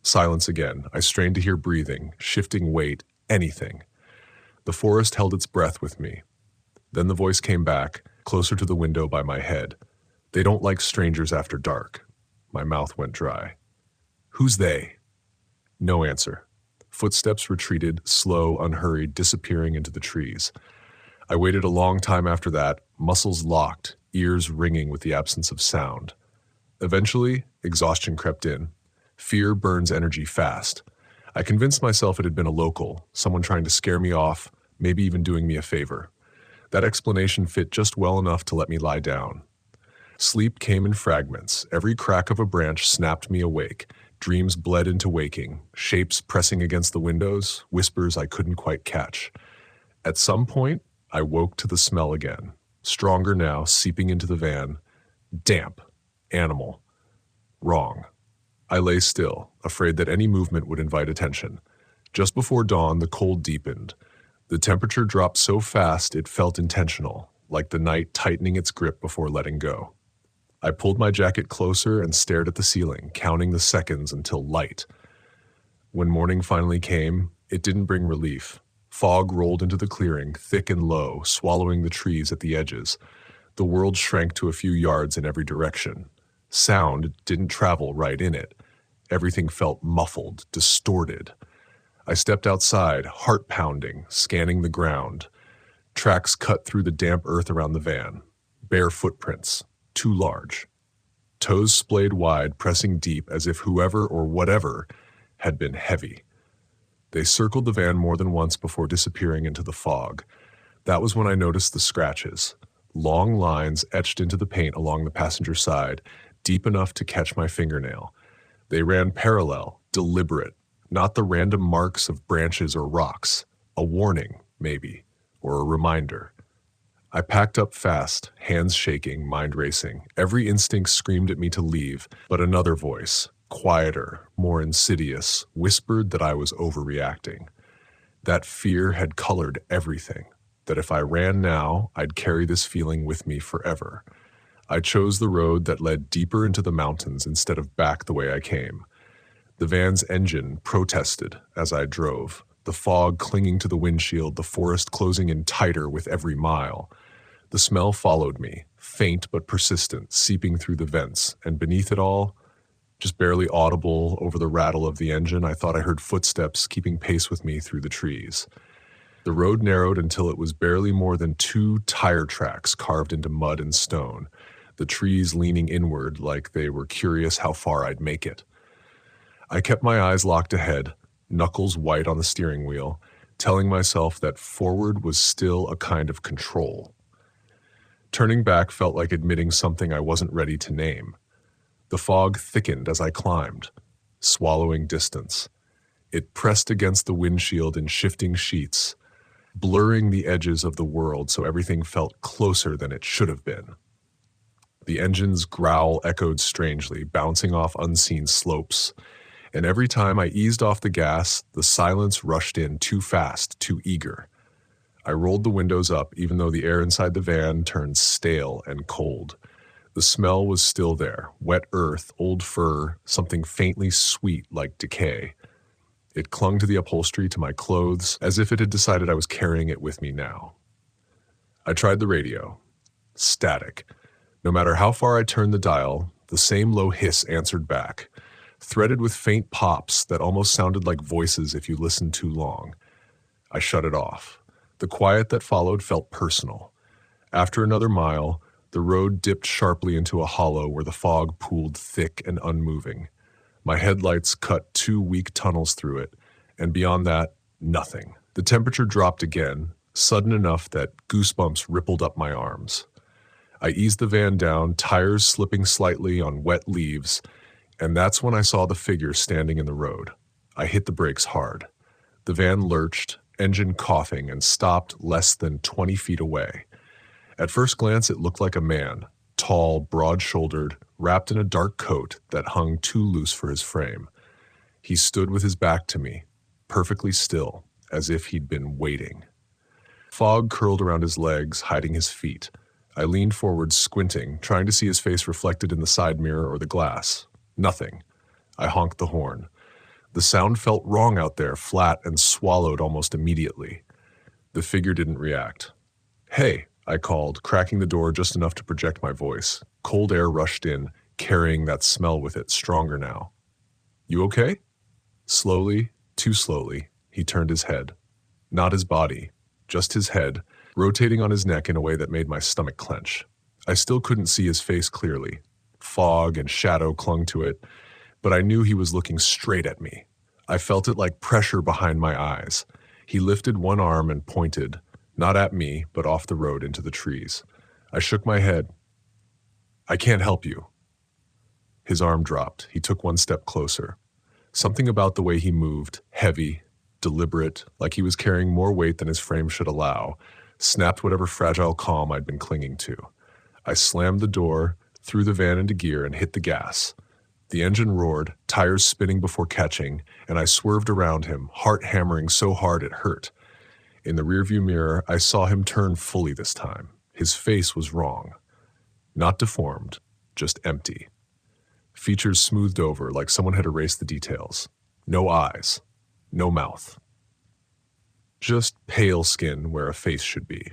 Silence again. I strained to hear breathing, shifting weight, anything. The forest held its breath with me. Then the voice came back, closer to the window by my head. They don't like strangers after dark. My mouth went dry. Who's they? No answer. Footsteps retreated, slow, unhurried, disappearing into the trees. I waited a long time after that, muscles locked, ears ringing with the absence of sound. Eventually, exhaustion crept in. Fear burns energy fast. I convinced myself it had been a local, someone trying to scare me off, maybe even doing me a favor. That explanation fit just well enough to let me lie down. Sleep came in fragments. Every crack of a branch snapped me awake. Dreams bled into waking, shapes pressing against the windows, whispers I couldn't quite catch. At some point, I woke to the smell again, stronger now, seeping into the van. Damp. Animal. Wrong. I lay still, afraid that any movement would invite attention. Just before dawn, the cold deepened. The temperature dropped so fast it felt intentional, like the night tightening its grip before letting go. I pulled my jacket closer and stared at the ceiling, counting the seconds until light. When morning finally came, it didn't bring relief. Fog rolled into the clearing, thick and low, swallowing the trees at the edges. The world shrank to a few yards in every direction. Sound didn't travel right in it. Everything felt muffled, distorted. I stepped outside, heart pounding, scanning the ground. Tracks cut through the damp earth around the van. Bare footprints, too large. Toes splayed wide, pressing deep as if whoever or whatever had been heavy. They circled the van more than once before disappearing into the fog. That was when I noticed the scratches. Long lines etched into the paint along the passenger side, deep enough to catch my fingernail. They ran parallel, deliberate, not the random marks of branches or rocks. A warning, maybe, or a reminder. I packed up fast, hands shaking, mind racing. Every instinct screamed at me to leave, but another voice, quieter, more insidious, whispered that I was overreacting. That fear had colored everything, that if I ran now, I'd carry this feeling with me forever. I chose the road that led deeper into the mountains instead of back the way I came. The van's engine protested as I drove, the fog clinging to the windshield, the forest closing in tighter with every mile. The smell followed me, faint but persistent, seeping through the vents, and beneath it all, just barely audible over the rattle of the engine, I thought I heard footsteps keeping pace with me through the trees. The road narrowed until it was barely more than 2 tire tracks carved into mud and stone, the trees leaning inward like they were curious how far I'd make it. I kept my eyes locked ahead, knuckles white on the steering wheel, telling myself that forward was still a kind of control. Turning back felt like admitting something I wasn't ready to name. The fog thickened as I climbed, swallowing distance. It pressed against the windshield in shifting sheets, blurring the edges of the world so everything felt closer than it should have been. The engine's growl echoed strangely, bouncing off unseen slopes. And every time I eased off the gas, the silence rushed in too fast, too eager. I rolled the windows up, even though the air inside the van turned stale and cold. The smell was still there, wet earth, old fur, something faintly sweet like decay. It clung to the upholstery, to my clothes, as if it had decided I was carrying it with me now. I tried the radio. Static. No matter how far I turned the dial, the same low hiss answered back, threaded with faint pops that almost sounded like voices if you listened too long. I shut it off. The quiet that followed felt personal. After another mile, the road dipped sharply into a hollow where the fog pooled thick and unmoving. My headlights cut 2 weak tunnels through it, and beyond that, nothing. The temperature dropped again, sudden enough that goosebumps rippled up my arms. I eased the van down, tires slipping slightly on wet leaves, and that's when I saw the figure standing in the road. I hit the brakes hard. The van lurched, engine coughing, and stopped less than 20 feet away. At first glance, it looked like a man, tall, broad-shouldered, wrapped in a dark coat that hung too loose for his frame. He stood with his back to me, perfectly still, as if he'd been waiting. Fog curled around his legs, hiding his feet. I leaned forward, squinting, trying to see his face reflected in the side mirror or the glass. Nothing. I honked the horn. The sound felt wrong out there, flat and swallowed almost immediately. The figure didn't react. "Hey," I called, cracking the door just enough to project my voice. Cold air rushed in, carrying that smell with it, stronger now. "You okay?" Slowly, too slowly, he turned his head. Not his body, just his head, rotating on his neck in a way that made my stomach clench. I still couldn't see his face clearly. Fog and shadow clung to it, but I knew he was looking straight at me. I felt it like pressure behind my eyes. He lifted one arm and pointed, not at me, but off the road into the trees. I shook my head. "I can't help you." His arm dropped. He took one step closer. Something about the way he moved, heavy, deliberate, like he was carrying more weight than his frame should allow, snapped whatever fragile calm I'd been clinging to. I slammed the door, threw the van into gear, and hit the gas. The engine roared, tires spinning before catching, and I swerved around him, heart hammering so hard it hurt. In the rearview mirror, I saw him turn fully this time. His face was wrong. Not deformed, just empty. Features smoothed over like someone had erased the details. No eyes. No mouth. Just pale skin where a face should be.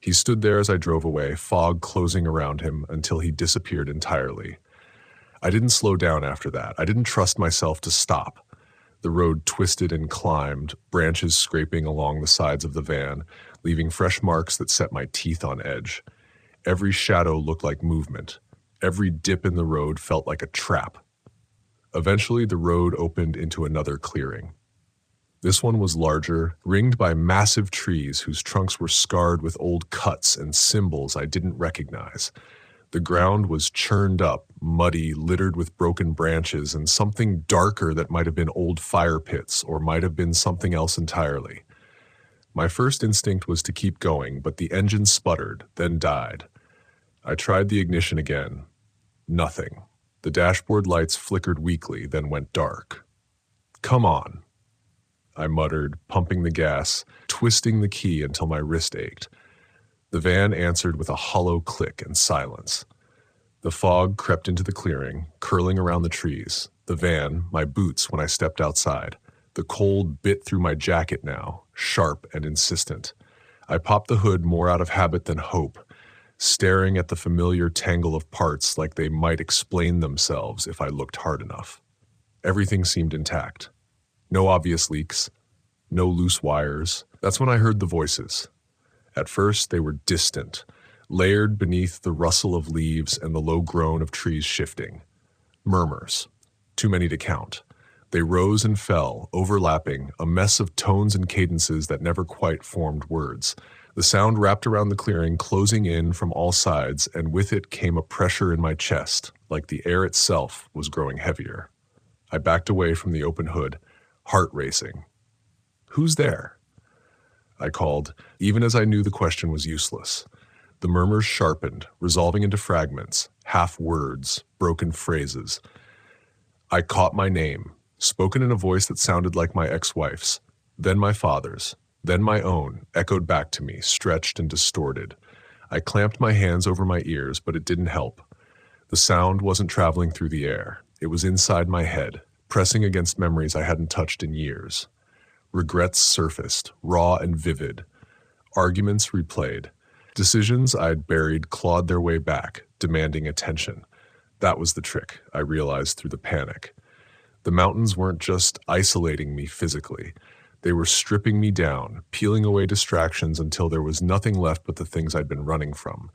He stood there as I drove away, fog closing around him until he disappeared entirely. I didn't slow down after that. I didn't trust myself to stop. The road twisted and climbed, branches scraping along the sides of the van, leaving fresh marks that set my teeth on edge. Every shadow looked like movement. Every dip in the road felt like a trap. Eventually, the road opened into another clearing. This one was larger, ringed by massive trees whose trunks were scarred with old cuts and symbols I didn't recognize. The ground was churned up, muddy, littered with broken branches, and something darker that might have been old fire pits or might have been something else entirely. My first instinct was to keep going, but the engine sputtered, then died. I tried the ignition again. Nothing. The dashboard lights flickered weakly, then went dark. "Come on," I muttered, pumping the gas, twisting the key until my wrist ached. The van answered with a hollow click and silence. The fog crept into the clearing, curling around the trees. The van, my boots when I stepped outside. The cold bit through my jacket now, sharp and insistent. I popped the hood more out of habit than hope, staring at the familiar tangle of parts like they might explain themselves if I looked hard enough. Everything seemed intact. No obvious leaks, no loose wires. That's when I heard the voices. At first, they were distant, layered beneath the rustle of leaves and the low groan of trees shifting. Murmurs, too many to count. They rose and fell, overlapping, a mess of tones and cadences that never quite formed words. The sound wrapped around the clearing, closing in from all sides, and with it came a pressure in my chest, like the air itself was growing heavier. I backed away from the open hood, heart racing. "Who's there?" I called, even as I knew the question was useless. The murmurs sharpened, resolving into fragments, half words, broken phrases. I caught my name, spoken in a voice that sounded like my ex-wife's, then my father's, then my own, echoed back to me, stretched and distorted. I clamped my hands over my ears, but it didn't help. The sound wasn't traveling through the air. It was inside my head, pressing against memories I hadn't touched in years. Regrets surfaced, raw and vivid. Arguments replayed. Decisions I'd buried clawed their way back, demanding attention. That was the trick, I realized through the panic. The mountains weren't just isolating me physically. They were stripping me down, peeling away distractions until there was nothing left but the things I'd been running from.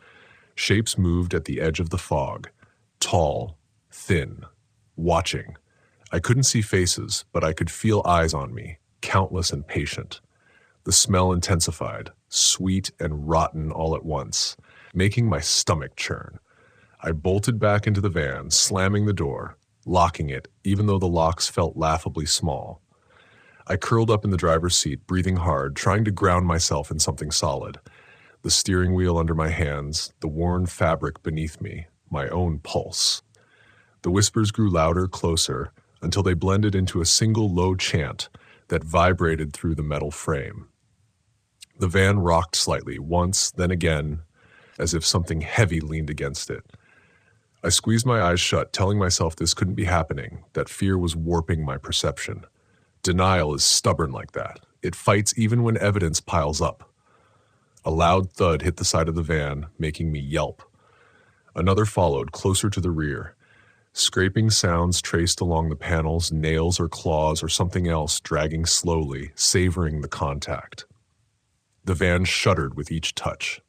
Shapes moved at the edge of the fog. Tall, thin, watching. I couldn't see faces, but I could feel eyes on me, countless and patient. The smell intensified, sweet and rotten all at once, making my stomach churn. I bolted back into the van, slamming the door, locking it, even though the locks felt laughably small. I curled up in the driver's seat, breathing hard, trying to ground myself in something solid. The steering wheel under my hands, the worn fabric beneath me, my own pulse. The whispers grew louder, closer, until they blended into a single low chant that vibrated through the metal frame. The van rocked slightly, once, then again, as if something heavy leaned against it. I squeezed my eyes shut, telling myself this couldn't be happening, that fear was warping my perception. Denial is stubborn like that. It fights even when evidence piles up. A loud thud hit the side of the van, making me yelp. Another followed, closer to the rear. Scraping sounds traced along the panels, nails or claws or something else dragging slowly, savoring the contact. The van shuddered with each touch.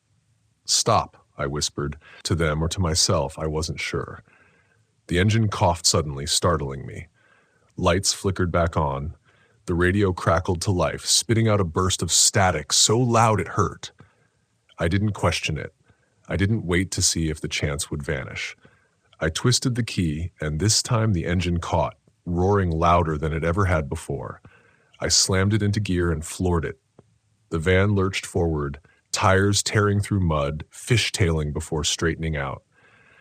"Stop," I whispered, to them or to myself, I wasn't sure. The engine coughed suddenly, startling me. Lights flickered back on. The radio crackled to life, spitting out a burst of static so loud it hurt. I didn't question it. I didn't wait to see if the chance would vanish. I twisted the key, and this time the engine caught, roaring louder than it ever had before. I slammed it into gear and floored it. The van lurched forward, tires tearing through mud, fishtailing before straightening out.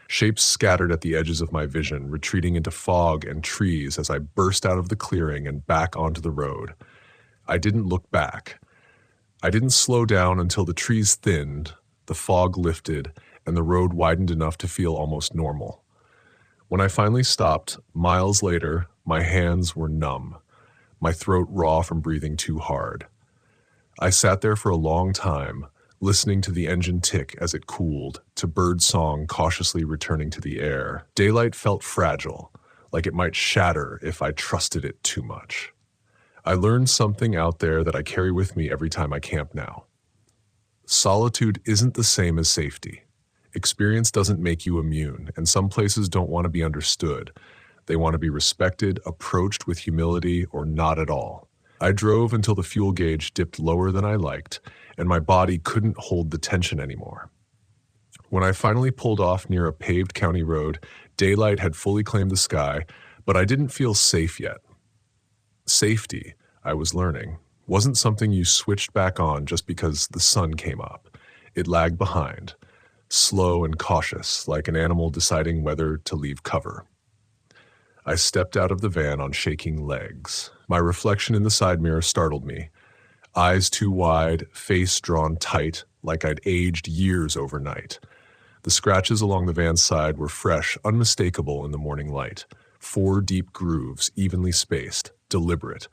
Shapes scattered at the edges of my vision, retreating into fog and trees as I burst out of the clearing and back onto the road. I didn't look back. I didn't slow down until the trees thinned, the fog lifted, and the road widened enough to feel almost normal. When I finally stopped, miles later, my hands were numb, my throat raw from breathing too hard. I sat there for a long time, listening to the engine tick as it cooled, to bird song cautiously returning to the air. Daylight felt fragile, like it might shatter if I trusted it too much. I learned something out there that I carry with me every time I camp now. Solitude isn't the same as safety. Experience doesn't make you immune, and some places don't want to be understood. They want to be respected, approached with humility, or not at all. I drove until the fuel gauge dipped lower than I liked, and my body couldn't hold the tension anymore. When I finally pulled off near a paved county road, daylight had fully claimed the sky, but I didn't feel safe yet. Safety, I was learning, wasn't something you switched back on just because the sun came up. It lagged behind, slow and cautious, like an animal deciding whether to leave cover. I stepped out of the van on shaking legs. My reflection in the side mirror startled me. Eyes too wide, face drawn tight, like I'd aged years overnight. The scratches along the van's side were fresh, unmistakable in the morning light. 4 deep grooves, evenly spaced, deliberate.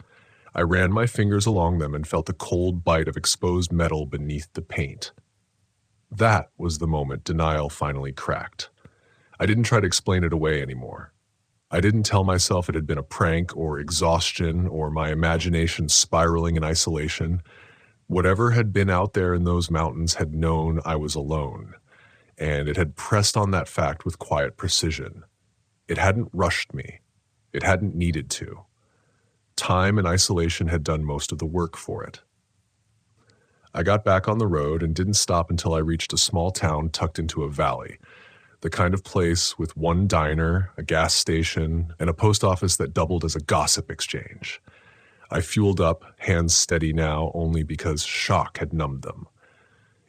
I ran my fingers along them and felt the cold bite of exposed metal beneath the paint. That was the moment denial finally cracked. I didn't try to explain it away anymore. I didn't tell myself it had been a prank or exhaustion or my imagination spiraling in isolation. Whatever had been out there in those mountains had known I was alone, and it had pressed on that fact with quiet precision. It hadn't rushed me. It hadn't needed to. Time and isolation had done most of the work for it. I got back on the road and didn't stop until I reached a small town tucked into a valley, the kind of place with one diner, a gas station, and a post office that doubled as a gossip exchange. I fueled up, hands steady now only because shock had numbed them.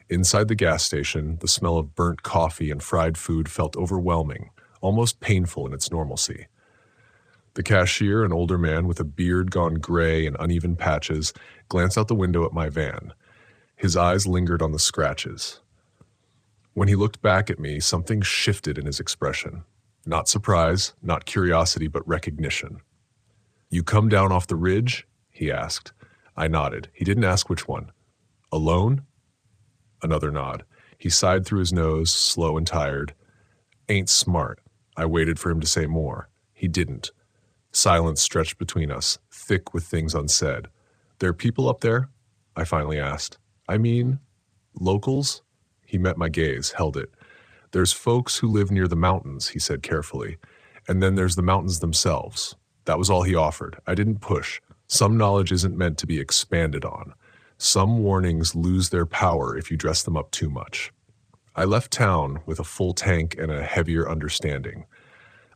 Inside the gas station, the smell of burnt coffee and fried food felt overwhelming, almost painful in its normalcy. The cashier, an older man with a beard gone gray and uneven patches, glanced out the window at my van. His eyes lingered on the scratches. When he looked back at me, something shifted in his expression. Not surprise, not curiosity, but recognition. "You come down off the ridge?" he asked. I nodded. He didn't ask which one. "Alone?" Another nod. He sighed through his nose, slow and tired. "Ain't smart." I waited for him to say more. He didn't. Silence stretched between us, thick with things unsaid. "There are people up there?" I finally asked. "I mean, locals?" He met my gaze, held it. "There's folks who live near the mountains," he said carefully. "And then there's the mountains themselves." That was all he offered. I didn't push. Some knowledge isn't meant to be expanded on. Some warnings lose their power if you dress them up too much. I left town with a full tank and a heavier understanding.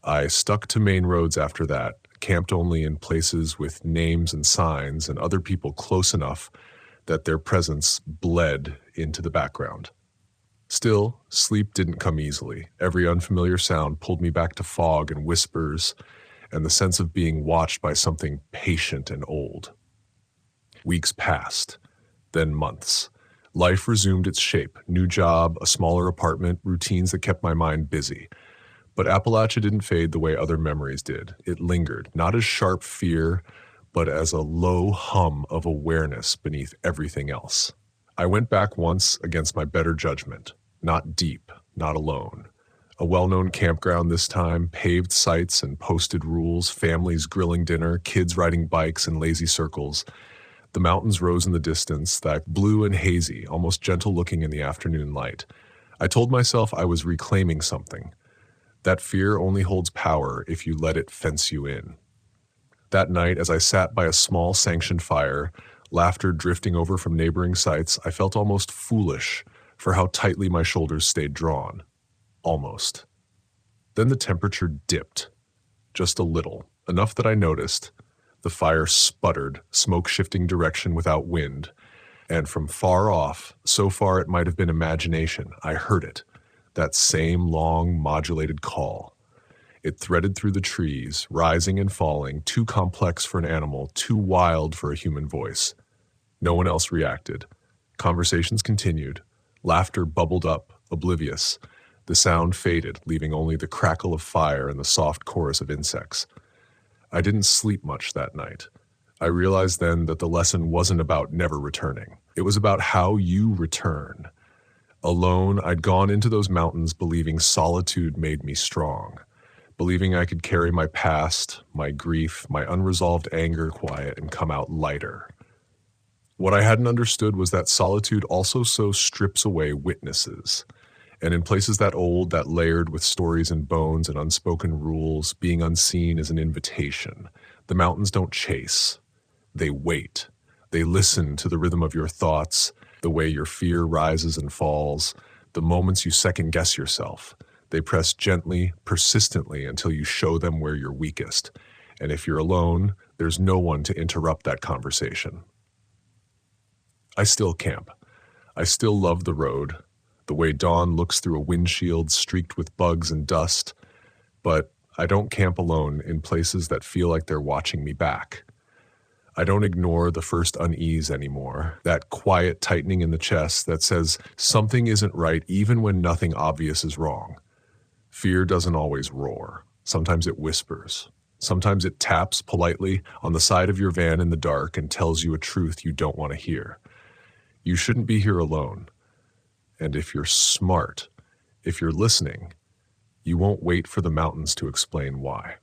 I stuck to main roads after that, camped only in places with names and signs and other people close enough that their presence bled into the background. Still, sleep didn't come easily. Every unfamiliar sound pulled me back to fog and whispers and the sense of being watched by something patient and old. Weeks passed, then months. Life resumed its shape, new job, a smaller apartment, routines that kept my mind busy. But Appalachia didn't fade the way other memories did. It lingered, not as sharp fear, but as a low hum of awareness beneath everything else. I went back once against my better judgment, not deep, not alone. A well-known campground this time, paved sites and posted rules, families grilling dinner, kids riding bikes in lazy circles. The mountains rose in the distance, that blue and hazy, almost gentle-looking in the afternoon light. I told myself I was reclaiming something. That fear only holds power if you let it fence you in. That night, as I sat by a small sanctioned fire, laughter drifting over from neighboring sites, I felt almost foolish for how tightly my shoulders stayed drawn. Almost. Then the temperature dipped. Just a little, enough that I noticed. The fire sputtered, smoke shifting direction without wind. And from far off, so far it might have been imagination, I heard it. That same long, modulated call. It threaded through the trees, rising and falling, too complex for an animal, too wild for a human voice. No one else reacted. Conversations continued. Laughter bubbled up, oblivious. The sound faded, leaving only the crackle of fire and the soft chorus of insects. I didn't sleep much that night. I realized then that the lesson wasn't about never returning. It was about how you return. Alone, I'd gone into those mountains believing solitude made me strong, believing I could carry my past, my grief, my unresolved anger quiet and come out lighter. What I hadn't understood was that solitude also so strips away witnesses. And in places that old, that layered with stories and bones and unspoken rules, being unseen is an invitation. The mountains don't chase. They wait. They listen to the rhythm of your thoughts, the way your fear rises and falls, the moments you second-guess yourself. They press gently, persistently, until you show them where you're weakest. And if you're alone, there's no one to interrupt that conversation. I still camp. I still love the road, the way dawn looks through a windshield streaked with bugs and dust, but I don't camp alone in places that feel like they're watching me back. I don't ignore the first unease anymore, that quiet tightening in the chest that says something isn't right even when nothing obvious is wrong. Fear doesn't always roar. Sometimes it whispers. Sometimes it taps politely on the side of your van in the dark and tells you a truth you don't want to hear. You shouldn't be here alone. And if you're smart, if you're listening, you won't wait for the mountains to explain why.